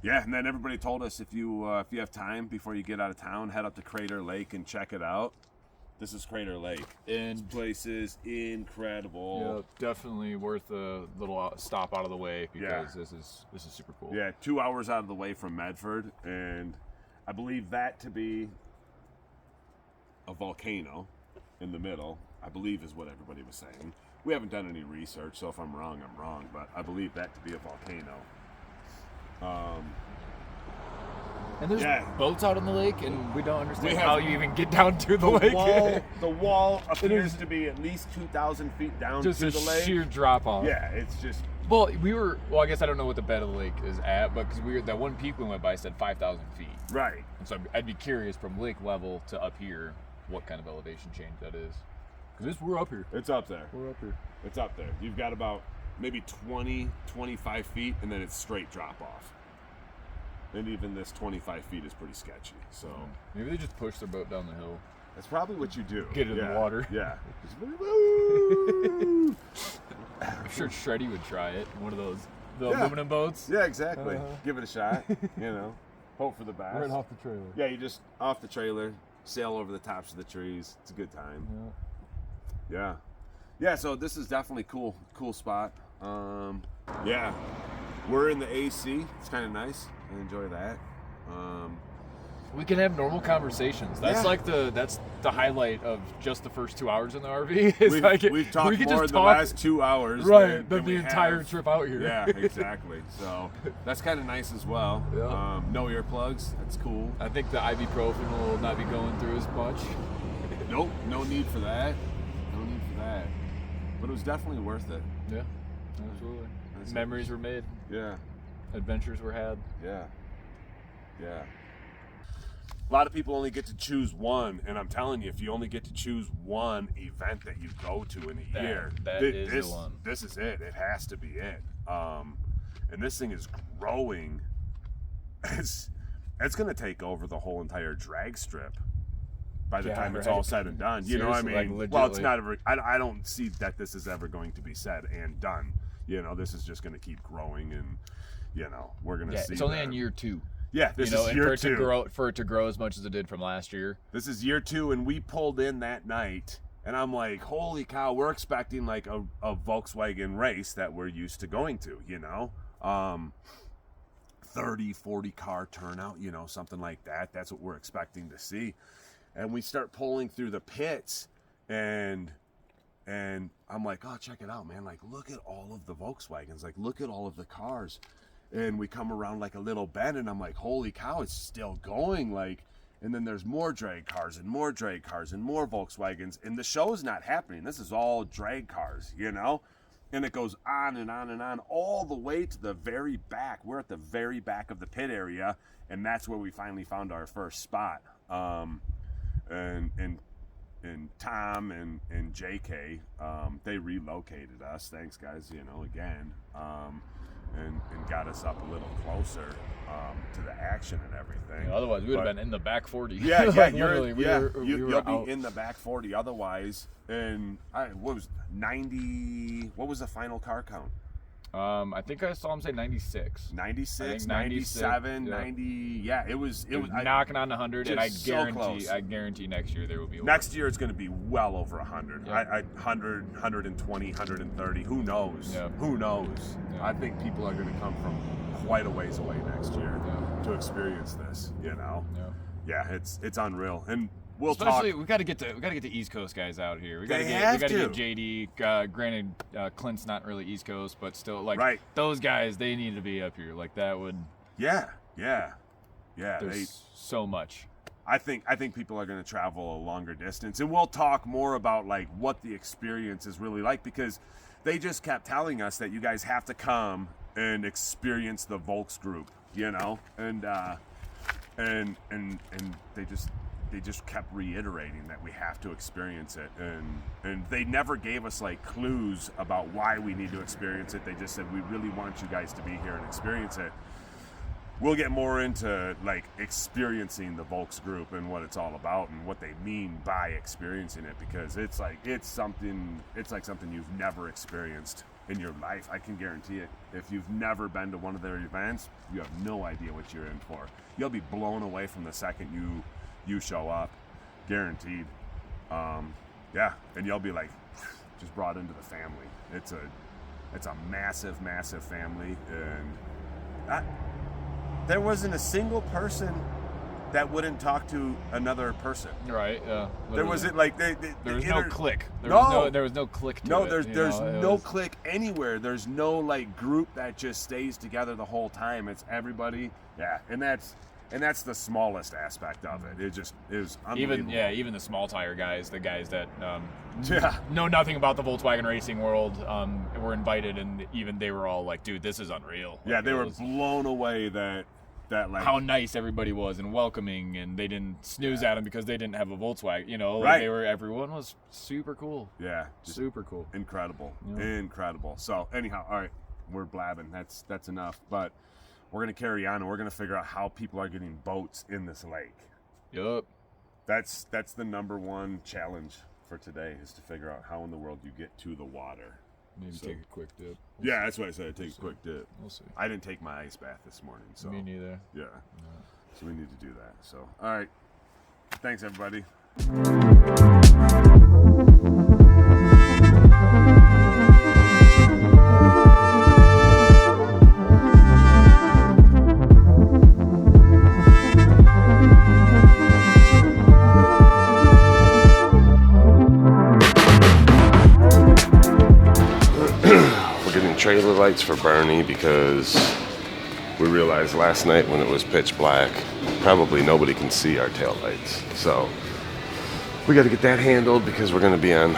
Speaker 1: Yeah, and then everybody told us if you have time before you get out of town, head up to Crater Lake and check it out. This is Crater Lake. And this place is incredible.
Speaker 11: Yeah, definitely worth a little stop out of the way because this is super cool.
Speaker 1: Yeah, 2 hours out of the way from Medford, and I believe that to be a volcano in the middle, I believe is what everybody was saying. We haven't done any research, so if I'm wrong, I'm wrong, but I believe that to be a volcano.
Speaker 11: And there's boats out on the lake, and we don't understand how you even get down to the lake.
Speaker 1: The wall appears to be at least 2,000 feet down to the lake.
Speaker 11: Just a sheer drop off.
Speaker 1: Yeah, it's just...
Speaker 11: Well, I guess I don't know what the bed of the lake is at, but because that one peak we went by said 5,000 feet.
Speaker 1: Right.
Speaker 11: And so I'd be curious from lake level to up here what kind of elevation change that is. Because we're up here.
Speaker 1: It's up there.
Speaker 11: We're up here.
Speaker 1: It's up there. You've got about maybe 20, 25 feet, and then it's straight drop off. And even this 25 feet is pretty sketchy. So
Speaker 11: maybe they just push their boat down the hill.
Speaker 1: That's probably what you do.
Speaker 11: Get it in the water.
Speaker 1: Yeah.
Speaker 11: sure Shreddy would try it. One of those aluminum boats.
Speaker 1: Yeah, exactly. Give it a shot. Hope for the best.
Speaker 11: Right off the trailer.
Speaker 1: Yeah, you just off the trailer, sail over the tops of the trees. It's a good time. Yeah. So this is definitely cool spot. Yeah, we're in the AC. It's kind of nice. I enjoy that.
Speaker 11: We can have normal conversations. That's like that's the highlight of just the first 2 hours in the RV.
Speaker 1: We've talked more in the last 2 hours,
Speaker 11: right? Than the entire trip out here.
Speaker 1: Yeah, exactly. So that's kind of nice as well.
Speaker 11: Yeah.
Speaker 1: No earplugs. That's cool.
Speaker 11: I think the ibuprofen will not be going through as much.
Speaker 1: Nope, no need for that. But it was definitely worth it.
Speaker 11: Yeah, absolutely. Memories were made.
Speaker 1: Yeah.
Speaker 11: Adventures were had.
Speaker 1: Yeah. A lot of people only get to choose one, and I'm telling you, if you only get to choose one event that you go to in a year,
Speaker 11: is the one.
Speaker 1: This is it. It has to be it. And this thing is growing. It's going to take over the whole entire drag strip by the time it's all said and done. You know what I mean?
Speaker 11: Like,
Speaker 1: well, it's not ever. I don't see that this is ever going to be said and done. This is just going to keep growing, and we're going to see.
Speaker 11: It's only in year 2.
Speaker 1: Yeah, this is year 2.
Speaker 11: For it to grow as much as it did from last year.
Speaker 1: This is year 2, and we pulled in that night, and I'm like, holy cow, we're expecting like a Volkswagen race that we're used to going to, 30, 40 car turnout, something like that. That's what we're expecting to see. And we start pulling through the pits, and I'm like, oh, check it out, man. Like, look at all of the Volkswagens. Like, look at all of the cars. And we come around like a little bend, and I'm like, holy cow, it's still going. Like, and then there's more drag cars and more drag cars and more Volkswagens, and the show's not happening. This is all drag cars, and it goes on and on and on all the way to the very back. We're at the very back of the pit area, and that's where we finally found our first spot. And Tom and JK, they relocated us. Thanks, guys, again. And got us up a little closer to the action and everything.
Speaker 11: Otherwise, we would have been in the back 40.
Speaker 1: Yeah, you'll
Speaker 11: out.
Speaker 1: be in the back 40 otherwise. And what was 90? What was the final car count?
Speaker 11: I think I saw him say 96.
Speaker 1: 96, 97, 90. Yeah, it was
Speaker 11: knocking on 100, and I
Speaker 1: close.
Speaker 11: guarantee next year there will be.
Speaker 1: Next year it's going to be well over 100. Yeah. 100, 120, 130. Who knows?
Speaker 11: Yeah.
Speaker 1: Who knows? Yeah. I think people are going to come from quite a ways away next year to experience this. Yeah, it's unreal. And we
Speaker 11: got to get the East Coast guys out here. We got to get JD. Granted, Clint's not really East Coast, but still, those guys, they need to be up here. Like that would.
Speaker 1: Yeah.
Speaker 11: There's so much.
Speaker 1: I think people are going to travel a longer distance, and we'll talk more about like what the experience is really like, because they just kept telling us that you guys have to come and experience the Volks group, and they just kept reiterating that we have to experience it, and they never gave us like clues about why we need to experience it. They just said, we really want you guys to be here and experience it. We'll get more into like experiencing the Volks group and what it's all about and what they mean by experiencing it, because it's like something you've never experienced in your life. I can guarantee it. If you've never been to one of their events, you have no idea what you're in for. You'll be blown away from the second you show up, guaranteed. And you'll be like just brought into the family. It's a massive family, and there wasn't a single person that wouldn't talk to another person.
Speaker 11: Right. Yeah.
Speaker 1: There wasn't like there
Speaker 11: was no click. There was no click to it.
Speaker 1: There's no click anywhere. There's no like group that just stays together the whole time. It's everybody. Yeah, and that's the smallest aspect of it. It was unbelievable.
Speaker 11: Even the small tire guys, the guys that know nothing about the Volkswagen racing world, were invited, and even they were all like, "Dude, this is unreal."
Speaker 1: Yeah, they were blown away that like
Speaker 11: how nice everybody was and welcoming, and they didn't snooze at them because they didn't have a Volkswagen.
Speaker 1: Right.
Speaker 11: Everyone was super cool.
Speaker 1: Yeah,
Speaker 11: super cool.
Speaker 1: Incredible. So anyhow, all right, we're blabbing. That's enough, but we're going to carry on, and we're going to figure out how people are getting boats in this lake.
Speaker 11: Yup.
Speaker 1: That's the number one challenge for today, is to figure out how in the world you get to the water.
Speaker 11: Maybe
Speaker 1: So-
Speaker 11: take a quick dip.
Speaker 1: Yeah, that's what I said. I'd take a quick dip.
Speaker 11: We'll see.
Speaker 1: I didn't take my ice bath this morning, so
Speaker 11: Me neither.
Speaker 1: yeah. So we need to do that. So all right. Thanks everybody.
Speaker 7: Trailer lights for Burny because we realized last night when it was pitch black, probably nobody can see our tail lights. So we got to get that handled because we're going to be on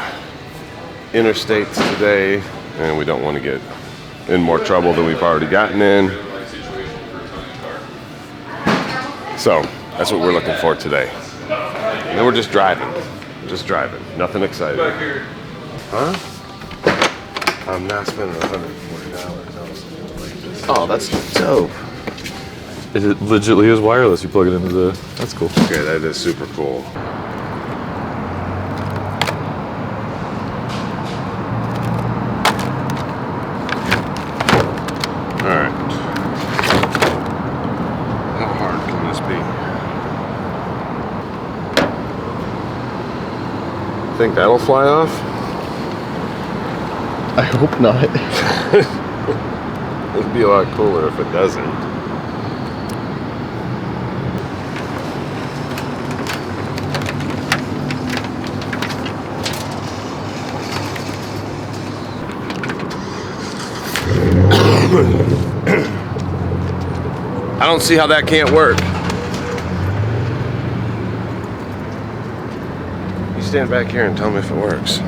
Speaker 7: interstates today and we don't want to get in more trouble than we've already gotten in. So that's what we're looking for today. And then we're just driving. Nothing exciting. Huh? I'm not spending $140.
Speaker 3: Oh, that's dope. It legitimately is wireless. You plug it into the. That's cool.
Speaker 7: Okay, that is super cool. All right. How hard can this be? Think that'll fly off?
Speaker 3: I hope not.
Speaker 7: It'd be a lot cooler if it doesn't. I don't see how that can't work. You stand back here and tell me if it works.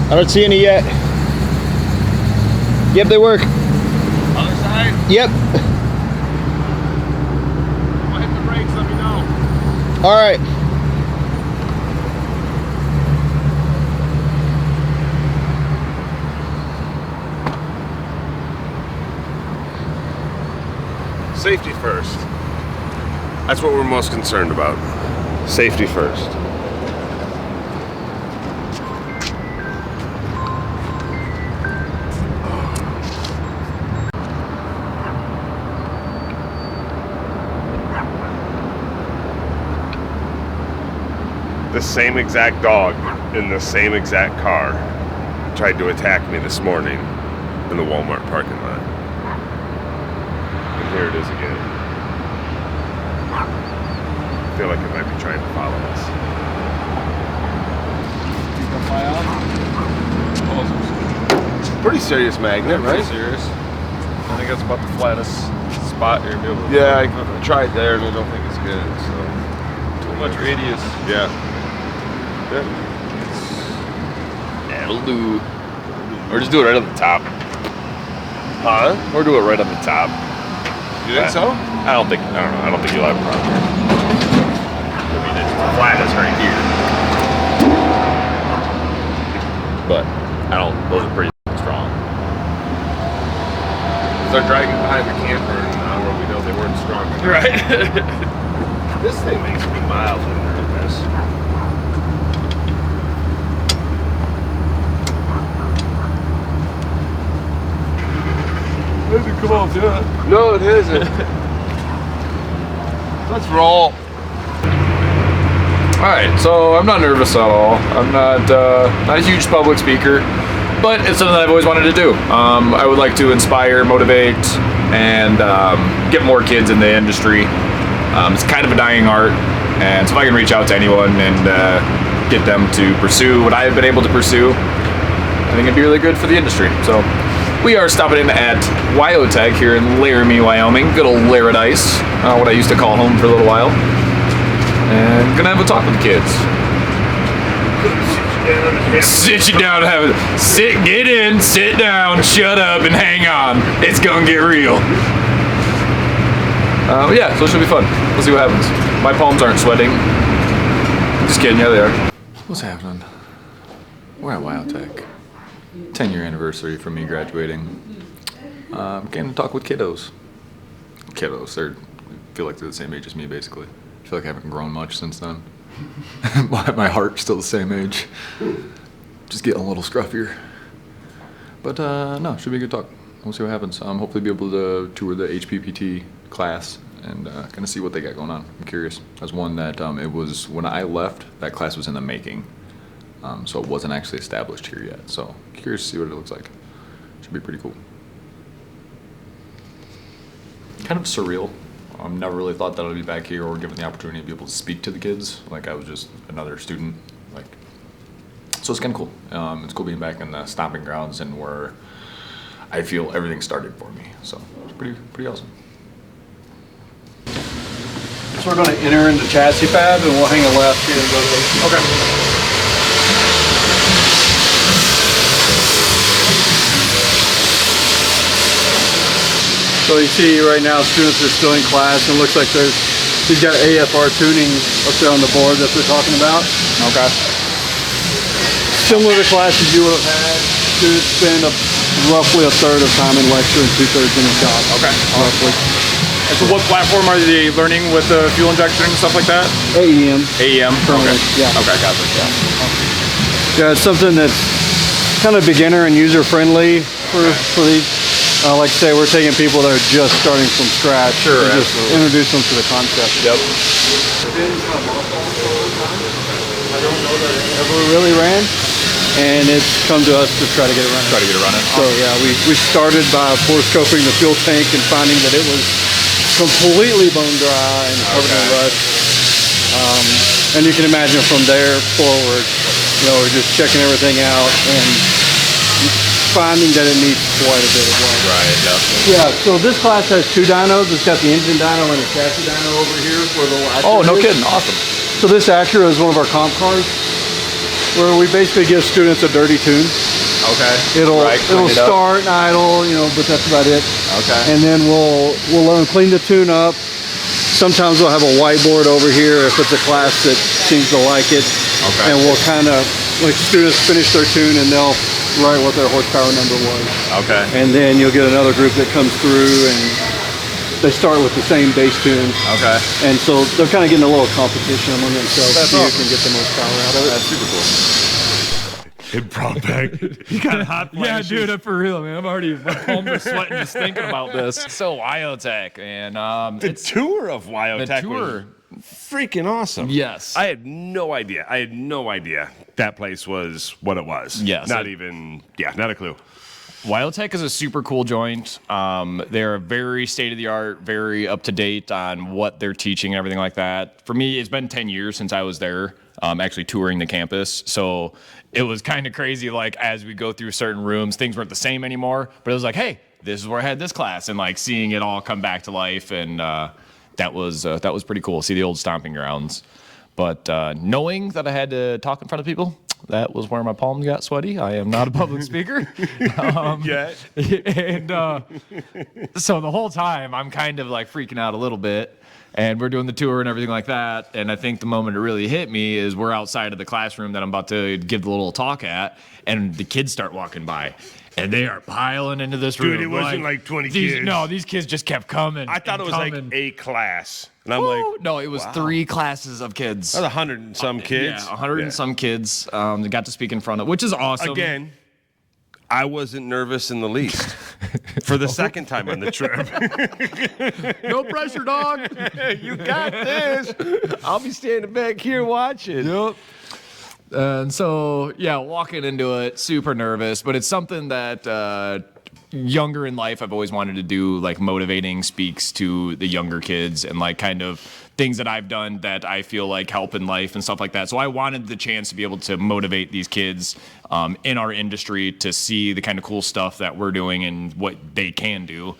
Speaker 3: I don't see any yet. Yep, they work.
Speaker 7: Other side?
Speaker 3: Yep.
Speaker 7: I'll hit the brakes, let me know.
Speaker 3: All right.
Speaker 7: Safety first. That's what we're most concerned about. Safety first. The same exact dog in the same exact car tried to attack me this morning in the Walmart parking lot. And here it is again. I feel like it might be trying to follow us. Pretty serious magnet, right?
Speaker 3: Pretty serious. I think that's about the flattest spot you're able to.
Speaker 7: Yeah, I tried there and I don't think it's good. So
Speaker 3: too much radius.
Speaker 7: Yeah.
Speaker 3: That'll do. Or just do it right on the top.
Speaker 7: Huh?
Speaker 3: Or do it right on the top.
Speaker 7: You think so?
Speaker 3: I don't think you'll have a problem here. I mean, it's flat as right here. But those are pretty strong.
Speaker 7: They're dragging behind the camper now where we know they weren't strong enough.
Speaker 3: Right.
Speaker 7: This thing makes me mildly nervous.
Speaker 3: It hasn't come off yet.
Speaker 7: No, it hasn't. Let's roll.
Speaker 3: Alright, so I'm not nervous at all. I'm not a huge public speaker, but it's something that I've always wanted to do. I would like to inspire, motivate, and get more kids in the industry. It's kind of a dying art, and so if I can reach out to anyone and get them to pursue what I have been able to pursue, I think it'd be really good for the industry. So we are stopping in at Wyotech here in Laramie, Wyoming. Good old Laradice, what I used to call home for a little while. And gonna have a talk with the kids. Sit you down, get in, sit down, shut up, and hang on. It's gonna get real. Yeah, so it should be fun. We'll see what happens. My palms aren't sweating. Just kidding, yeah they are. What's happening? We're at Wyotech. 10-year anniversary for me graduating. Getting to talk with kiddos. They feel like they're the same age as me, basically.
Speaker 11: feel like I haven't grown much since then. My heart's still the same age. Just getting a little scruffier. But no, should be a good talk. We'll see what happens. Hopefully be able to tour the HPPT class and kind of see what they got going on. I'm curious. That's one that it was, when I left, that class was in the making. So it wasn't actually established here yet. So curious to see what it looks like. Should be pretty cool. Kind of surreal. Never really thought that I'd be back here or given the opportunity to be able to speak to the kids. Like I was just another student. Like, so it's kind of cool. It's cool being back in the stomping grounds and where I feel everything started for me. So it's pretty awesome.
Speaker 13: So we're going to enter into chassis pad and we'll hang a left here and go to. Okay. So you see right now students are still in class and it looks like he's got AFR tuning up there on the board that they're talking about.
Speaker 11: Okay.
Speaker 13: Similar to classes you would have had, students spend roughly a third of time in lecture and 2/3 in the shop.
Speaker 11: Okay.
Speaker 13: Roughly.
Speaker 3: And so what platform are they learning with the fuel injection and stuff like that?
Speaker 13: AEM.
Speaker 3: AEM?
Speaker 13: Currently,
Speaker 3: Okay.
Speaker 13: yeah.
Speaker 3: Okay, gotcha.
Speaker 13: Yeah, it's something that's kind of beginner and user friendly for these. Like I say, we're taking people that are just starting from scratch.
Speaker 3: Sure,
Speaker 13: and just introduce them to the concept.
Speaker 3: Yep.
Speaker 13: I don't know that it ever really ran, and it's come to us to try to get it running. So yeah, we started by force scoping the fuel tank and finding that it was completely bone dry and covered in rust. And you can imagine from there forward, we're just checking everything out and finding that it needs quite a bit of work.
Speaker 3: Right,
Speaker 13: yeah. So this class has 2 dynos. It's got the engine dyno and the chassis dyno over here for the little Acura.
Speaker 11: Oh, no kidding. Awesome.
Speaker 13: So this Acura is one of our comp cars where we basically give students a dirty tune.
Speaker 3: Okay.
Speaker 13: It'll start and idle, but that's about it.
Speaker 11: Okay.
Speaker 13: And then we'll let them clean the tune up. Sometimes we'll have a whiteboard over here if it's a class that seems to like it.
Speaker 3: Okay.
Speaker 13: And we'll kind of, like students finish their tune and they'll write what their horsepower number was.
Speaker 3: Okay.
Speaker 13: And then you'll get another group that comes through and they start with the same bass tune.
Speaker 3: Okay.
Speaker 13: And so they're kind of getting a little competition among themselves.
Speaker 3: That's
Speaker 13: so
Speaker 3: awesome.
Speaker 13: you can get the most power out of it.
Speaker 3: That's super cool.
Speaker 1: It brought back. You got hot flashes.
Speaker 11: Yeah, dude, for real, man. I'm already palms are sweating just thinking about this. So Wyotech, and
Speaker 1: the tour of Wyotech was freaking awesome.
Speaker 11: Yes.
Speaker 1: I had no idea. That place was what it was.
Speaker 11: Yes.
Speaker 1: Not a clue.
Speaker 8: Wyotech is a super cool joint. They're very state-of-the-art, very up-to-date on what they're teaching and everything like that. For me, it's been 10 years since I was there, actually touring the campus. So it was kind of crazy, like, as we go through certain rooms, things weren't the same anymore. But it was like, hey, this is where I had this class. And, like, seeing it all come back to life. And that was pretty cool, see the old stomping grounds. But knowing that I had to talk in front of people, that was where my palms got sweaty. I am not a public speaker. And so the whole time I'm kind of like freaking out a little bit. And we're doing the tour and everything like that. And I think the moment it really hit me is we're outside of the classroom that I'm about to give the little talk at. And the kids start walking by. And they are piling into this room.
Speaker 1: Dude, it wasn't like 20 kids.
Speaker 8: No, these kids just kept coming.
Speaker 1: I thought it was like a class. And I'm like,
Speaker 8: no, it was 3 classes of kids.
Speaker 1: That's 100 and some kids.
Speaker 8: Yeah, 100 and some kids. They got to speak in front of, which is awesome.
Speaker 1: Again, I wasn't nervous in the least for the second time on the trip.
Speaker 8: No pressure, dog.
Speaker 1: You got this. I'll be standing back here watching.
Speaker 8: Yep. And so, yeah, walking into it, super nervous, but it's something that younger in life I've always wanted to do, like motivating speaks to the younger kids and like kind of things that I've done that I feel like help in life and stuff like that. So I wanted the chance to be able to motivate these kids in our industry to see the kind of cool stuff that we're doing and what they can do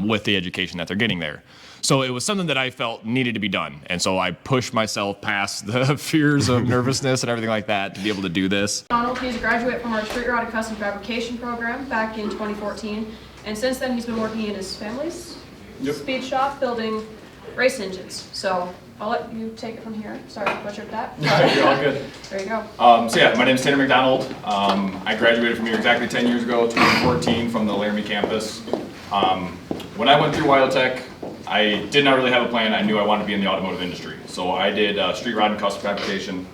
Speaker 8: with the education that they're getting there. So it was something that I felt needed to be done. And so I pushed myself past the fears of nervousness and everything like that to be able to do this.
Speaker 14: Donald, he's a graduate from our Street Rod and Custom Fabrication program back in 2014. And since then, he's been working in his family's speed shop building race engines. So I'll let you take it from here. Sorry I butchered that.
Speaker 8: You're all good.
Speaker 14: There you go.
Speaker 8: So yeah, my name is Tanner McDonald. I graduated from here exactly 10 years ago, 2014, from the Laramie campus. When I went through Wyotech, I did not really have a plan. I knew I wanted to be in the automotive industry. So I did street rod and custom fabrication.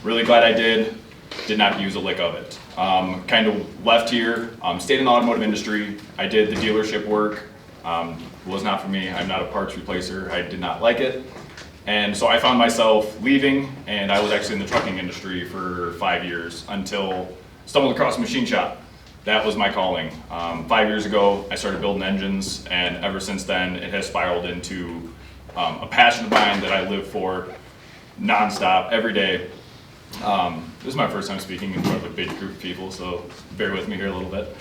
Speaker 8: Really glad I did. Did not use a lick of it. Kind of left here, stayed in the automotive industry. I did the dealership work. Was not for me. I'm not a parts replacer. I did not like it. And so I found myself leaving, and I was actually in the trucking industry for 5 years until stumbled across a machine shop. That was my calling. 5 years ago, I started building engines, and ever since then, it has spiraled into a passion of mine that I live for nonstop, every day. This is my first time speaking in front of a big group of people, so bear with me here a little bit.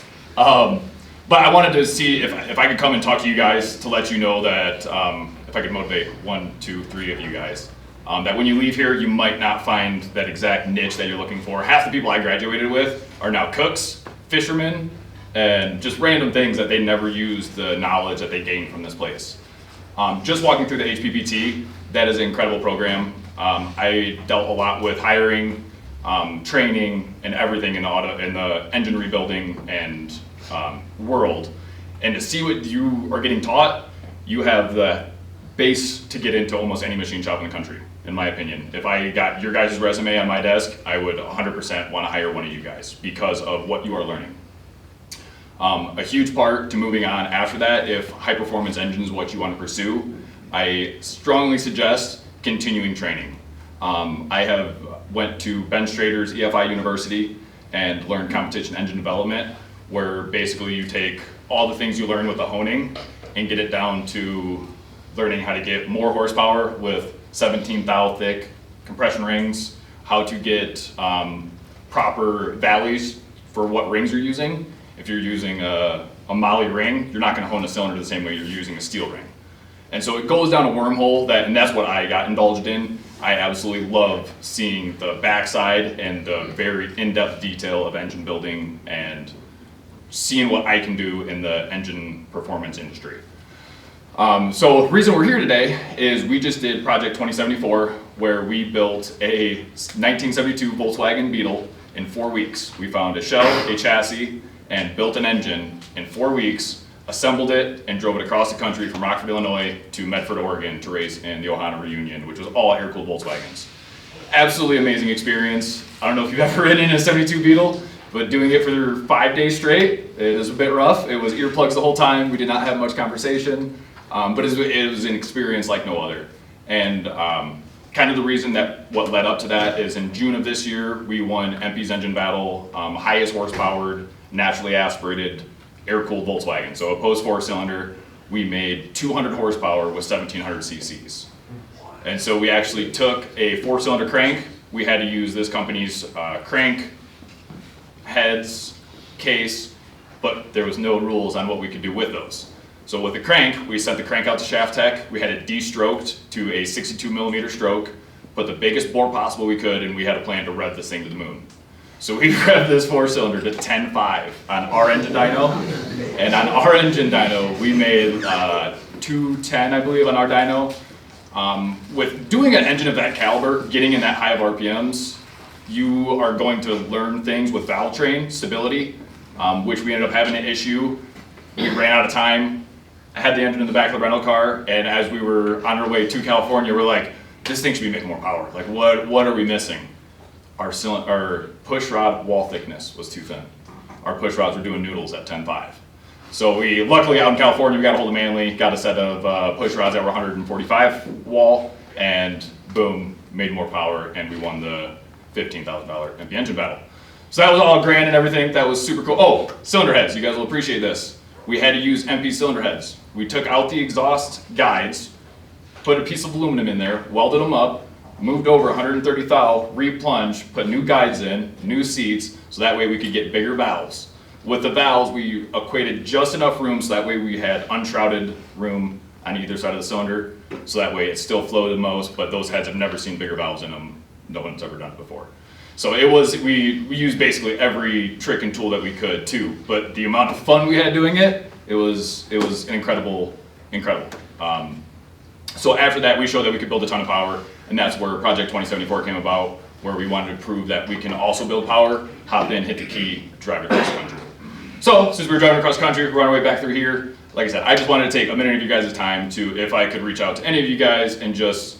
Speaker 8: But I wanted to see if I could come and talk to you guys to let you know that if I could motivate 1, 2, 3 of you guys, that when you leave here, you might not find that exact niche that you're looking for. Half the people I graduated with are now cooks, fishermen, and just random things that they never used the knowledge that they gained from this place. Just walking through the HPPT, that is an incredible program. I dealt a lot with hiring, training, and everything in the engine rebuilding and world. And to see what you are getting taught, you have the base to get into almost any machine shop in the country, in my opinion. If I got your guys' resume on my desk, I would 100% want to hire one of you guys because of what you are learning. A huge part to moving on after that, if high performance engine is what you want to pursue, I strongly suggest continuing training. I have went to Ben Strader's EFI University and learned competition engine development, where basically you take all the things you learn with the honing and get it down to learning how to get more horsepower with 17 thou thick compression rings, how to get proper valleys for what rings you're using. If you're using a molly ring, you're not going to hone a cylinder the same way you're using a steel ring. And so it goes down a wormhole, and that's what I got indulged in. I absolutely love seeing the backside and the very in-depth detail of engine building and seeing what I can do in the engine performance industry. So the reason we're here today is we just did Project 2074, where we built a 1972 Volkswagen Beetle in 4 weeks. We found a shell, a chassis, and built an engine in 4 weeks, assembled it, and drove it across the country from Rockford, Illinois to Medford, Oregon to race in the Ohana Reunion, which was all air-cooled Volkswagens. Absolutely amazing experience. I don't know if you've ever ridden in a 72 Beetle, but doing it for 5 days straight, it was a bit rough. It was earplugs the whole time. We did not have much conversation, but it was an experience like no other. And kind of the reason that what led up to that is in June of this year, we won Empi's Engine Battle, highest horsepowered, naturally aspirated, air-cooled Volkswagen. So a post 4-cylinder, we made 200 horsepower with 1700 cc's. And so we actually took a 4-cylinder crank. We had to use this company's crank, heads, case, but there was no rules on what we could do with those. So with the crank, we sent the crank out to Shaft Tech. We had it de-stroked to a 62 millimeter stroke, put the biggest bore possible we could, and we had a plan to rev this thing to the moon. So we revved this 4-cylinder to 10.5 on our engine dyno, and on our engine dyno, we made 210, I believe, on our dyno. With doing an engine of that caliber, getting in that high of RPMs, you are going to learn things with valve train stability, which we ended up having an issue. We ran out of time. I had the engine in the back of the rental car, and as we were on our way to California, we're like, this thing should be making more power. Like, what are we missing? Our push rod wall thickness was too thin. Our push rods were doing noodles at 10.5. So we, luckily out in California, we got a hold of Manley, got a set of push rods that were 145 wall, and boom, made more power, and we won the $15,000 Empi Engine Battle. So that was all grand and everything. That was super cool. Oh, cylinder heads. You guys will appreciate this. We had to use Empi cylinder heads. We took out the exhaust guides, put a piece of aluminum in there, welded them up, moved over 130 thou, re-plunged, put new guides in, new seats, so that way we could get bigger valves. With the valves, we equated just enough room so that way we had unshrouded room on either side of the cylinder, so that way it still flowed the most, but those heads have never seen bigger valves in them. No one's ever done it before. So it was, we used basically every trick and tool that we could too, but the amount of fun we had doing it, it was incredible. So after that, we showed that we could build a ton of power, and that's where Project 2074 came about, where we wanted to prove that we can also build power, hop in, hit the key, drive it across the country. So since we were driving across country, we're on our way back through here,
Speaker 11: like I said, I just wanted to take a minute of you guys' time to, if I could reach out to any of you guys and just,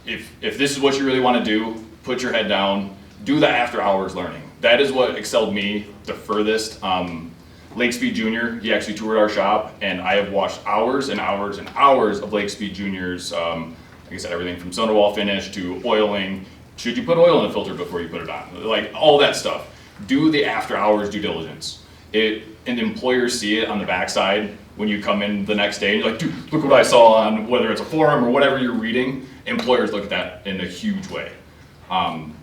Speaker 11: if this is what you really want to do, put your head down, do the after hours learning. That is what excelled me the furthest. Lake Speed Junior, he actually toured our shop, and I have watched hours and hours and hours of Lake Speed Juniors. Like I said, everything from center wall finish to oiling. Should you put oil in a filter before you put it on? Like all that stuff. Do the after hours due diligence. And employers see it on the backside when you come in the next day and you're like, dude, look what I saw on, whether it's a forum or whatever you're reading. Employers look at that in a huge way. On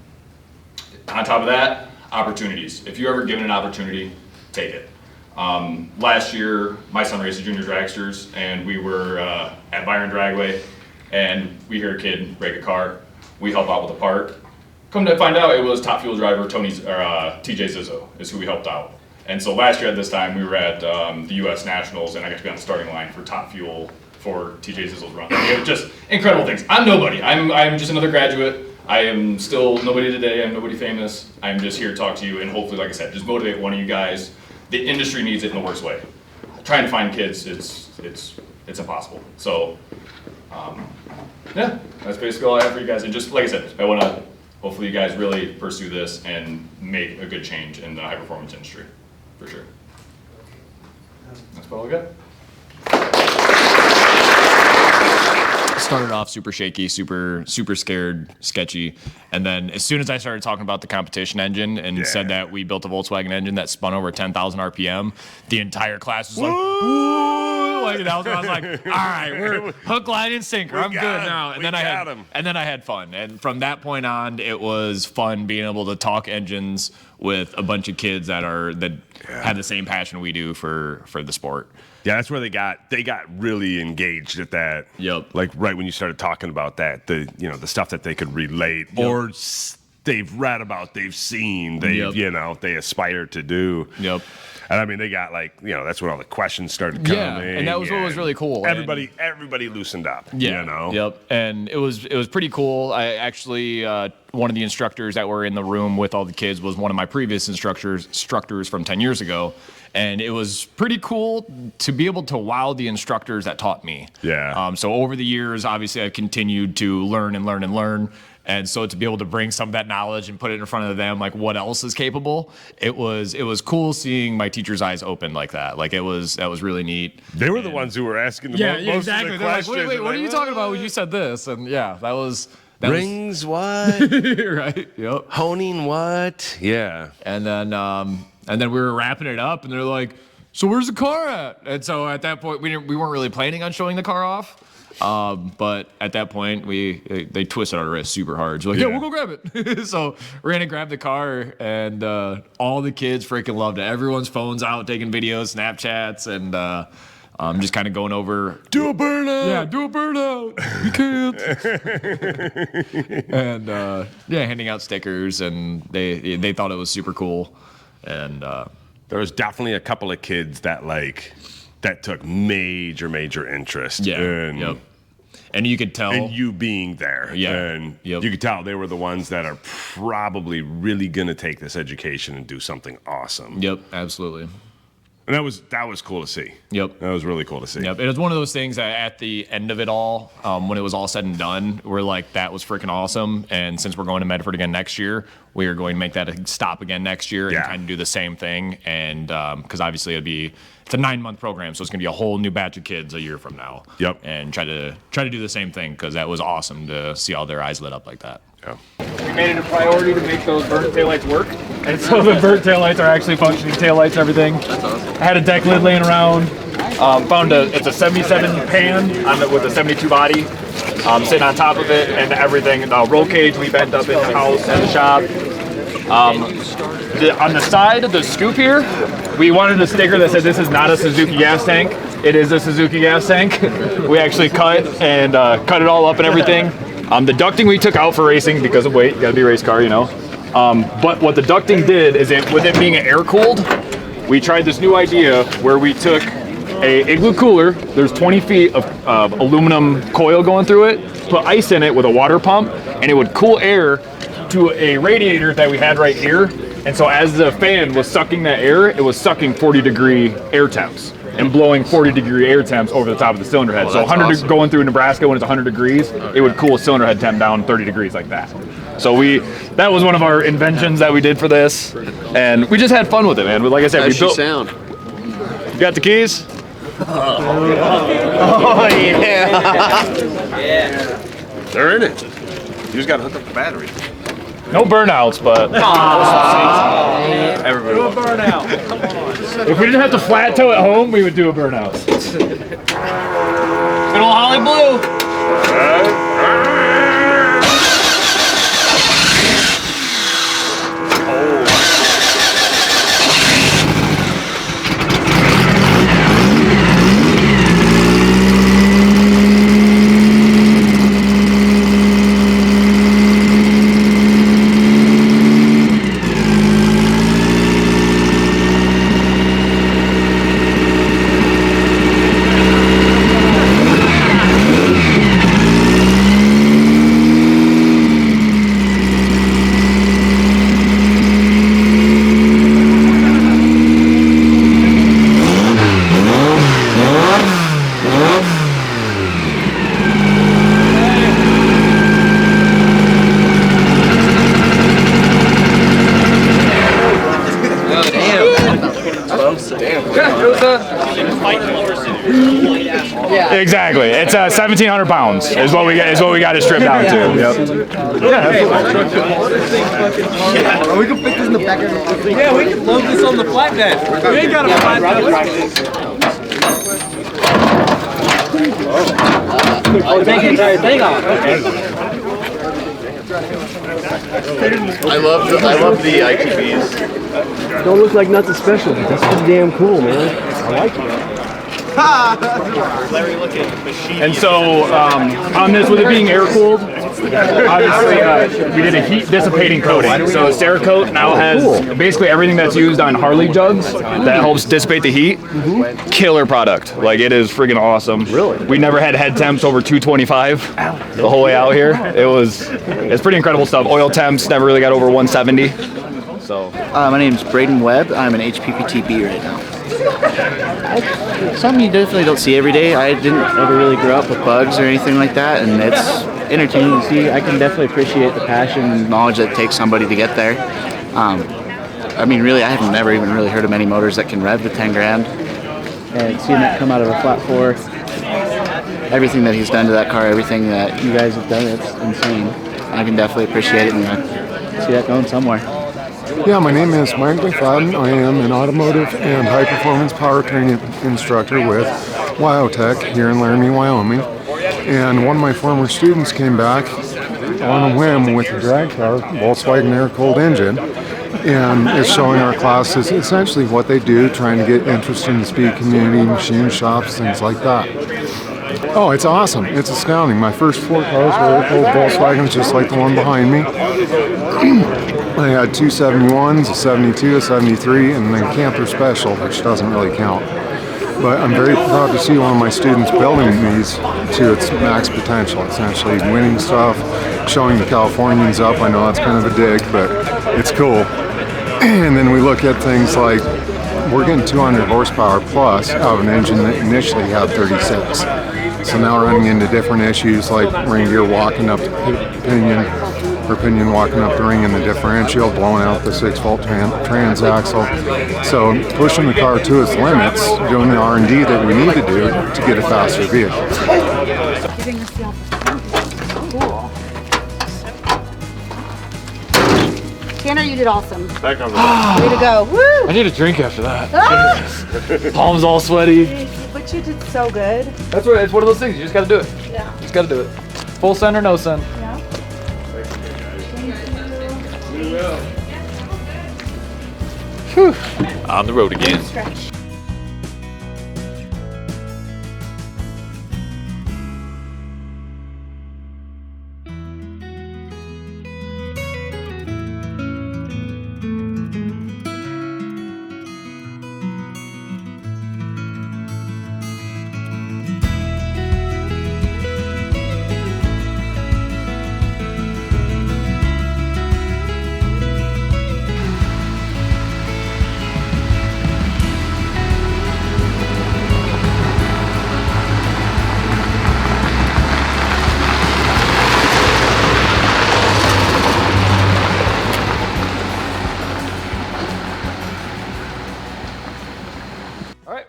Speaker 11: top of that, opportunities. If you're ever given an opportunity, take it. Last year, my son raced the junior dragsters, and we were at Byron Dragway, and we hear a kid break a car. We help out with a part. Come to find out, it was top fuel driver TJ Zizzo is who we helped out. And so last year at this time, we were at the U.S. Nationals, and I got to be on the starting line for top fuel for TJ Zizzo's run. It was just incredible things. I'm nobody. I'm just another graduate. I am still nobody today. I'm nobody famous. I'm just here to talk to you, and hopefully, like I said, just motivate one of you guys. The industry needs it in the worst way. Trying to find kids, it's impossible. So, yeah, that's basically all I have for you guys. And just like I said, I want to hopefully you guys really pursue this and make a good change in the high performance industry, for sure. That's all I got.
Speaker 8: Started off super shaky, super scared, sketchy, and then as soon as I started talking about the competition engine and said that we built a Volkswagen engine that spun over 10,000 RPM, the entire class was like, "Woo!" Like that was when I was like, "All right, we're hook, line, and sinker. I'm good now." And then I had fun, and from that point on, it was fun being able to talk engines with a bunch of kids that have the same passion we do for the sport.
Speaker 1: Yeah, that's where they got really engaged at that.
Speaker 8: Yep.
Speaker 1: Like right when you started talking about that, the stuff that they could relate or they've read about, they've seen, they aspire to do.
Speaker 8: Yep.
Speaker 1: And I mean, they got that's when all the questions started coming.
Speaker 8: Yeah, and that was what was really cool.
Speaker 1: Everybody loosened up. Yeah.
Speaker 8: Yep. And it was pretty cool. I actually one of the instructors that were in the room with all the kids was one of my previous instructors from 10 years ago. And it was pretty cool to be able to wow the instructors that taught me.
Speaker 1: Yeah.
Speaker 8: So over the years, obviously, I've continued to learn and learn and learn. And so to be able to bring some of that knowledge and put it in front of them, like what else is capable, it was cool seeing my teacher's eyes open like that. Like that was really neat.
Speaker 1: They were the ones who were asking most
Speaker 8: exactly.
Speaker 1: of the questions.
Speaker 8: Like, wait, what are you talking about when you said this? And yeah, that was...
Speaker 1: Rings what?
Speaker 8: Right. Yep.
Speaker 1: Honing what? Yeah.
Speaker 8: And then we were wrapping it up, and they're like, "So where's the car at?" And so at that point, we weren't really planning on showing the car off. But at that point, they twisted our wrist super hard. So like, yeah, we'll go grab it. So we ran and grabbed the car, and all the kids freaking loved it. Everyone's phones out, taking videos, Snapchats, and just kind of going over.
Speaker 1: Do a burnout.
Speaker 8: Yeah, do a burnout. You can't. And handing out stickers, and they thought it was super cool. And
Speaker 1: there was definitely a couple of kids that took major interest.
Speaker 8: Yeah. Yep. And you could tell.
Speaker 1: And you being there.
Speaker 8: Yeah.
Speaker 1: And you could tell they were the ones that are probably really going to take this education and do something awesome.
Speaker 8: Yep, absolutely.
Speaker 1: And that was cool to see.
Speaker 8: Yep.
Speaker 1: That was really cool to see.
Speaker 8: Yep. It was one of those things that at the end of it all, when it was all said and done, we're like, that was freaking awesome. And since we're going to Medford again next year, we are going to make that a stop again next year and kind of do the same thing. And because obviously it's a 9-month program, so it's going to be a whole new batch of kids a year from now.
Speaker 1: Yep.
Speaker 8: And try to do the same thing, because that was awesome to see all their eyes lit up like that.
Speaker 1: Yeah.
Speaker 11: We made it a priority to make those burnt taillights work, and so the burnt taillights are actually functioning taillights and everything. That's awesome. I had a deck lid laying around, found it's a 77 pan with a 72 body, sitting on top of it, and everything. The roll cage we bent up in the house and the shop. On the side of the scoop here, we wanted a sticker that said this is not a Suzuki gas tank. It is a Suzuki gas tank. We actually cut it all up and everything. The ducting we took out for racing because of weight. You gotta be a race car, But what the ducting did is with it being air cooled, we tried this new idea where we took a igloo cooler. There's 20 feet of aluminum coil going through it. Put ice in it with a water pump, and it would cool air to a radiator that we had right here. And so as the fan was sucking that air, it was sucking 40-degree air temps. and blowing 40-degree air temps over the top of the cylinder head. So 100 going through Nebraska when it's 100 degrees, it would cool a cylinder head temp down 30 degrees like that. So that was one of our inventions that we did for this, and we just had fun with it, man. Like I said, we built.
Speaker 2: Sound.
Speaker 11: You got the keys?
Speaker 2: Oh yeah.
Speaker 7: They're in it. You just got to hook up the battery.
Speaker 11: No burnouts, but
Speaker 2: Everybody.
Speaker 11: do a burnout. If we didn't have to flat tow at home, we would do a burnout. Good old Holly Blue. Exactly. It's 1,700 pounds is what we got it stripped down to. Yep. Yeah.
Speaker 15: We can put this in the back of the Yeah, we can load this on the flatbed. We ain't got a flatbed. Take the entire thing off.
Speaker 2: I love the ITBs.
Speaker 15: Don't look like nothing special, but that's pretty damn cool, man. I like it.
Speaker 11: And so on this, with it being air cooled, obviously we did a heat dissipating coating. So Cerakote now has basically everything that's used on Harley jugs that helps dissipate the heat. Killer product. Like, it is freaking awesome. Really? We never had head temps over 225 the whole way out here. It's pretty incredible stuff. Oil temps never really got over 170. So
Speaker 16: my name's Braden Webb. I'm an HPPTB right now. Something you definitely don't see every day. I didn't ever really grow up with bugs or anything like that, and it's entertaining to see. I can definitely appreciate the passion and knowledge that it takes somebody to get there. I mean, really, I have never even really heard of many motors that can rev to 10 grand. And seeing that come out of a flat four, everything that he's done to that car, everything that you guys have done, it's insane. I can definitely appreciate it and see that going somewhere.
Speaker 17: Yeah, my name is Mike McFadden. I am an automotive and high-performance powertrain instructor with Wyotech here in Laramie, Wyoming. And one of my former students came back on a whim with a drag car, Volkswagen air-cooled engine, and is showing our classes essentially what they do, trying to get interest in the speed community, machine shops, things like that. Oh, it's awesome. It's astounding. My first 4 cars were air-cooled Volkswagens, just like the one behind me. I had 2 71s, a 72, a 73, and then Camper Special, which doesn't really count. But I'm very proud to see one of my students building these to its max potential, essentially winning stuff, showing the Californians up. I know that's kind of a dig, but it's cool. And then we look at things like, we're getting 200 horsepower plus out of an engine that initially had 36. So now running into different issues like ring gear walking up the pinion, or pinion walking up the ring in the differential, blowing out the 6-volt transaxle. So pushing the car to its limits, doing the R&D that we need to do to get a faster vehicle.
Speaker 18: Cool. Tanner, you did awesome.
Speaker 11: That comes
Speaker 18: Way to go. Woo!
Speaker 11: I need a drink after that. Palms all sweaty.
Speaker 18: But you did so good.
Speaker 11: That's right. It's one of those things. You just got to do it.
Speaker 18: Yeah.
Speaker 11: You just got to do it. Full send or no send.
Speaker 18: Yeah.
Speaker 11: Whew. On the road again.
Speaker 18: Stretch.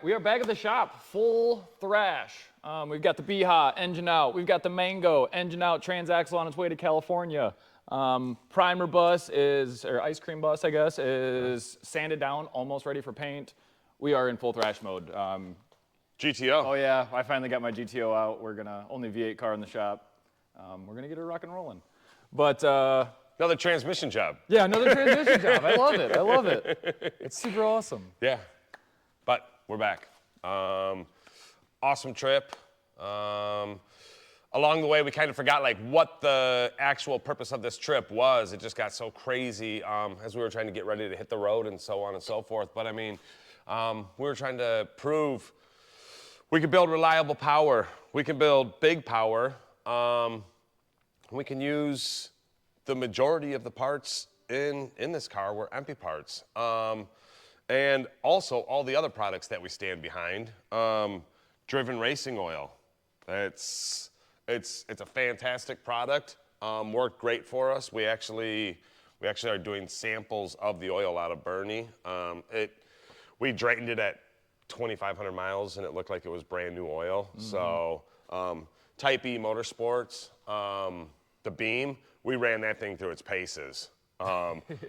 Speaker 11: we are back at the shop, full thrash. We've got the Beeha, engine out. We've got the Mango, engine out, transaxle on its way to California. Primer bus or ice cream bus, I guess, is sanded down, almost ready for paint. We are in full thrash mode.
Speaker 7: GTO.
Speaker 11: Oh yeah, I finally got my GTO out. We're gonna, only V8 car in the shop. We're gonna get it rock and rolling. But,
Speaker 7: another transmission job.
Speaker 11: Yeah, another transmission job. I love it. I love it. It's super awesome.
Speaker 7: Yeah, but we're back. Awesome trip. Along the way, we kind of forgot like what the actual purpose of this trip was. It just got so crazy as we were trying to get ready to hit the road and so on and so forth. But I mean, we were trying to prove we could build reliable power. We can build big power. We can use the majority of the parts in this car were Empi parts. And also all the other products that we stand behind. Driven racing oil. It's a fantastic product. Worked great for us. We actually are doing samples of the oil out of Burny. We drained it at 2,500 miles and it looked like it was brand new oil. Mm-hmm. So Type E Motorsports, the Beam, we ran that thing through its paces.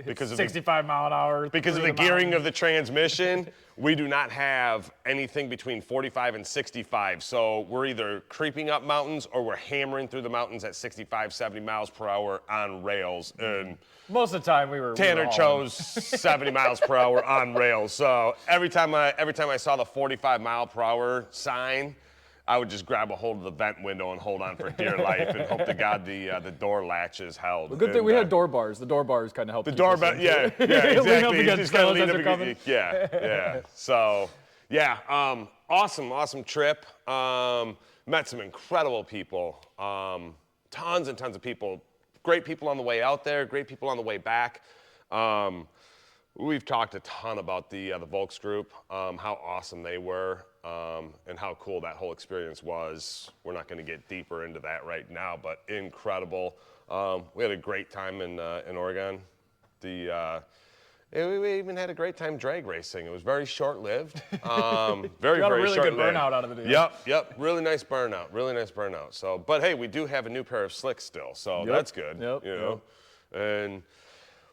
Speaker 7: Because of
Speaker 11: 65 mile an hour.
Speaker 7: Because of the gearing of the transmission, we do not have anything between 45 and 65. So we're either creeping up mountains or we're hammering through the mountains at 65, 70 miles per hour on rails. And
Speaker 11: most of the time
Speaker 7: Tanner chose 70 miles per hour on rails. So every time I saw the 45 mile per hour sign, I would just grab a hold of the vent window and hold on for dear life and hope to God the door latches held.
Speaker 11: The good thing we had door bars. The door bars kind of helped.
Speaker 7: The doorbell, yeah, exactly. Yeah. So, yeah, awesome trip. Met some incredible people. Tons and tons of people. Great people on the way out there. Great people on the way back. We've talked a ton about the Volks group, how awesome they were. And how cool that whole experience was. We're not going to get deeper into that right now, but incredible. We had a great time in Oregon. We even had a great time drag racing. It was very short-lived. Very
Speaker 11: got a really
Speaker 7: short-lived.
Speaker 11: good burnout out of the deal.
Speaker 7: Yep. Really nice burnout. So, but hey, we do have a new pair of slicks still, so that's good. You know, and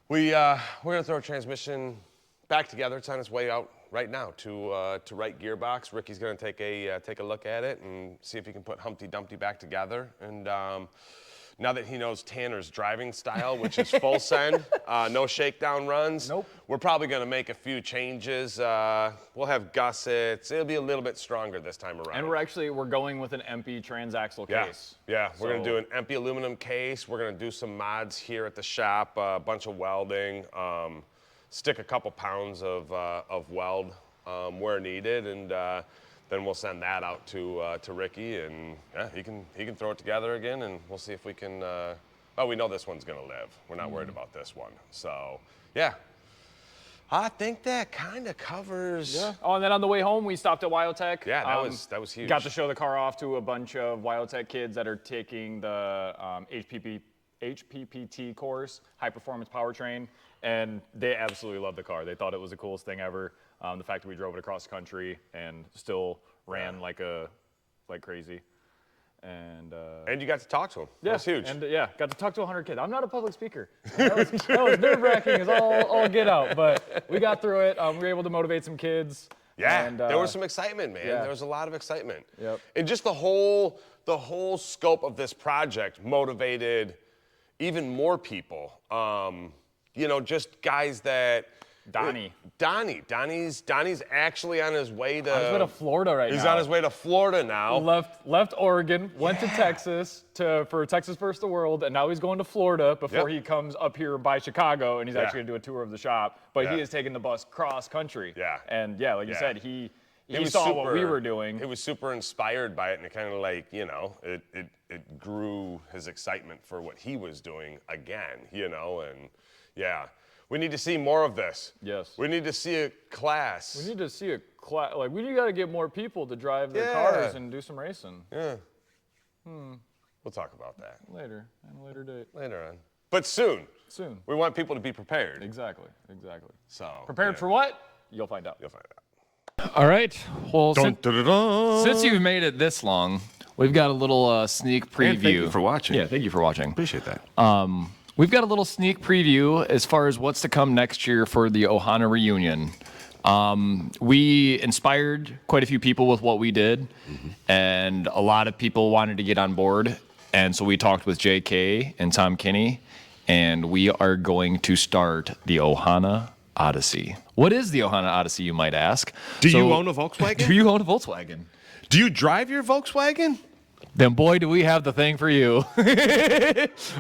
Speaker 7: we're gonna throw a transmission back together. It's on its way out right now to right gearbox. Ricky's going to take a look at it and see if he can put Humpty Dumpty back together. And now that he knows Tanner's driving style, which is full send, no shakedown runs, we're probably going to make a few changes. We'll have gussets. It'll be a little bit stronger this time around.
Speaker 11: And we're going with an Empi transaxle case.
Speaker 7: Yeah, we're going to do an Empi aluminum case. We're going to do some mods here at the shop, a bunch of welding. Stick a couple pounds of weld where needed, and then we'll send that out to Ricky, and yeah, he can throw it together again, and we'll see if we can. We know this one's gonna live. We're not worried about this one. So yeah, I think that kind of covers.
Speaker 11: Yeah. Oh, and then on the way home, we stopped at Wyotech.
Speaker 7: Yeah, that was huge.
Speaker 11: Got to show the car off to a bunch of Wyotech kids that are taking the HPPT course, high performance powertrain, and they absolutely loved the car. They thought it was the coolest thing ever. The fact that we drove it across the country and still ran like crazy. And
Speaker 7: you got to talk to him.
Speaker 11: Yeah,
Speaker 7: that was huge.
Speaker 11: And got to talk to 100 kids. I'm not a public speaker. That was nerve-wracking as all get out, but we got through it. We were able to motivate some kids.
Speaker 7: Yeah,
Speaker 11: and,
Speaker 7: there was some excitement, man.
Speaker 11: Yeah.
Speaker 7: There was a lot of excitement.
Speaker 11: Yep.
Speaker 7: And just the whole scope of this project motivated even more people. Just guys that. Donnie's actually on his way to.
Speaker 11: On his way to Florida right now.
Speaker 7: He's on his way to Florida now.
Speaker 11: Left Oregon, went to Texas for Texas First the World, and now he's going to Florida before he comes up here by Chicago, and he's actually going to do a tour of the shop. But he is taking the bus cross country.
Speaker 7: Yeah.
Speaker 11: And like you said, he saw what we were doing.
Speaker 7: He was super inspired by it, and it kind of it grew his excitement for what he was doing again, and yeah. We need to see more of this.
Speaker 11: Yes.
Speaker 7: We need to see a class.
Speaker 11: We need to see a class. We got to get more people to drive their cars and do some racing.
Speaker 7: Yeah. We'll talk about that.
Speaker 11: Later, on a later date.
Speaker 7: Later on. But soon.
Speaker 11: Soon.
Speaker 7: We want people to be prepared.
Speaker 11: Exactly.
Speaker 7: So.
Speaker 11: Prepared for what? You'll find out.
Speaker 7: You'll find out.
Speaker 11: All right. Well, since you've made it this long, we've got a little sneak preview.
Speaker 1: And thank you for watching.
Speaker 11: Yeah, thank you for watching.
Speaker 1: Appreciate that.
Speaker 11: We've got a little sneak preview as far as what's to come next year for the Ohana Reunion. We inspired quite a few people with what we did, and a lot of people wanted to get on board. And so we talked with JK and Tom Kinney, and we are going to start the Ohana Odyssey. What is the Ohana Odyssey, you might ask?
Speaker 1: Do you own a Volkswagen?
Speaker 11: Do you own a Volkswagen?
Speaker 1: Do you drive your Volkswagen?
Speaker 11: Then boy, do we have the thing for you.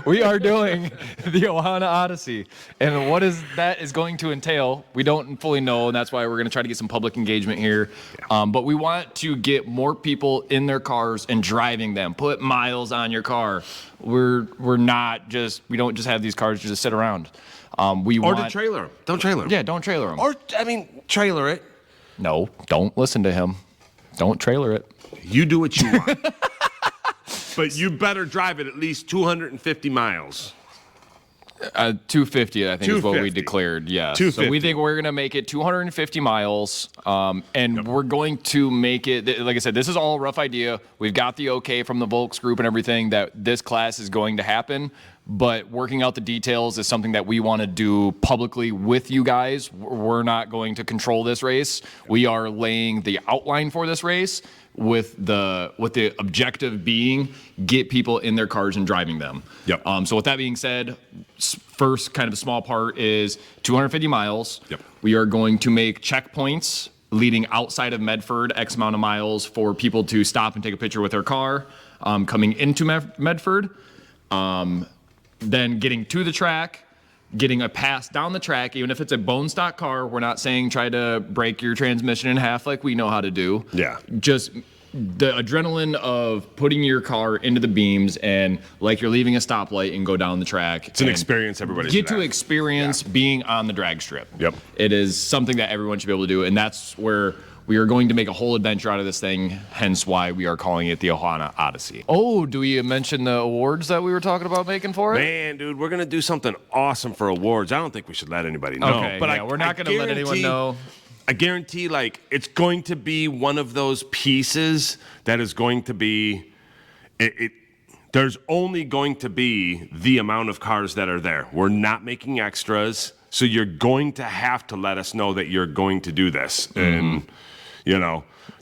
Speaker 11: We are doing the Ohana Odyssey. And what that is going to entail, we don't fully know, and that's why we're going to try to get some public engagement here. Yeah. But we want to get more people in their cars and driving them. Put miles on your car. We don't just have these cars to just sit around.
Speaker 1: To trailer them. Don't trailer them.
Speaker 11: Yeah, don't trailer them.
Speaker 1: Or, trailer it.
Speaker 11: No, don't listen to him. Don't trailer it.
Speaker 1: You do what you want. But you better drive it at least 250 miles.
Speaker 11: 250, I think, is what we declared. Yeah. So we think we're going to make it 250 miles, and we're going to make it. Like I said, this is all a rough idea. We've got the okay from the Volks group and everything that this class is going to happen. But working out the details is something that we want to do publicly with you guys. We're not going to control this race. We are laying the outline for this race, with the objective being get people in their cars and driving them.
Speaker 1: Yep.
Speaker 11: So with that being said, first kind of a small part is 250 miles.
Speaker 1: Yep.
Speaker 11: We are going to make checkpoints leading outside of Medford X amount of miles for people to stop and take a picture with their car coming into Medford. Then getting to the track, getting a pass down the track, even if it's a bone stock car. We're not saying try to break your transmission in half like we know how to do.
Speaker 1: Yeah.
Speaker 11: Just the adrenaline of putting your car into the beams and like you're leaving a stoplight and go down the track.
Speaker 1: It's an experience everybody
Speaker 11: should get to experience being on the drag strip.
Speaker 1: Yep.
Speaker 11: It is something that everyone should be able to do, and that's where we are going to make a whole adventure out of this thing, hence why we are calling it the Ohana Odyssey. Oh, do we mention the awards that we were talking about making for it?
Speaker 1: Man, dude, we're going to do something awesome for awards. I don't think we should let anybody know.
Speaker 11: Okay, but we're not going to let anyone know.
Speaker 1: I guarantee, it's going to be one of those pieces that is going to be, there's only going to be the amount of cars that are there. We're not making extras, so you're going to have to let us know that you're going to do this. And,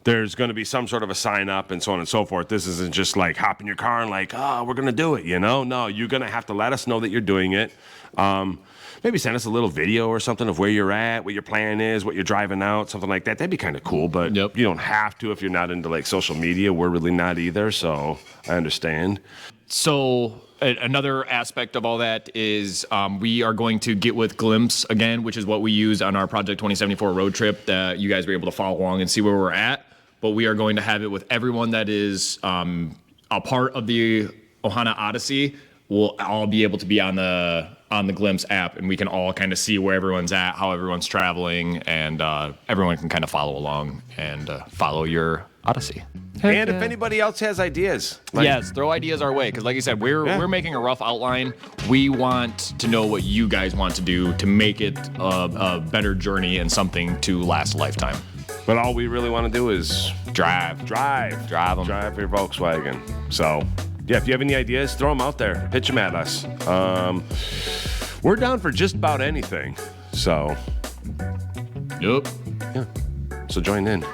Speaker 1: there's going to be some sort of a sign up and so on and so forth. This isn't just like hop in your car and we're going to do it, No, you're going to have to let us know that you're doing it. Maybe send us a little video or something of where you're at, what your plan is, what you're driving out, something like that. That'd be kind of cool, but you don't have to if you're not into social media. We're really not either, so I understand.
Speaker 11: So another aspect of all that is we are going to get with Glimpse again, which is what we use on our Project 2074 road trip that you guys were able to follow along and see where we're at. But we are going to have it with everyone that is a part of the Ohana Odyssey. We'll all be able to be on the Glimpse app, and we can all kind of see where everyone's at, how everyone's traveling, and everyone can kind of follow along and follow your Odyssey.
Speaker 1: And if anybody else has ideas.
Speaker 11: Yes, throw ideas our way, because like you said, we're making a rough outline. We want to know what you guys want to do to make it a better journey and something to last a lifetime.
Speaker 1: But all we really want to do is
Speaker 11: drive them.
Speaker 1: Drive your Volkswagen. So, yeah, if you have any ideas, throw them out there. Pitch them at us. We're down for just about anything. So,
Speaker 11: yep.
Speaker 1: Yeah. So join in.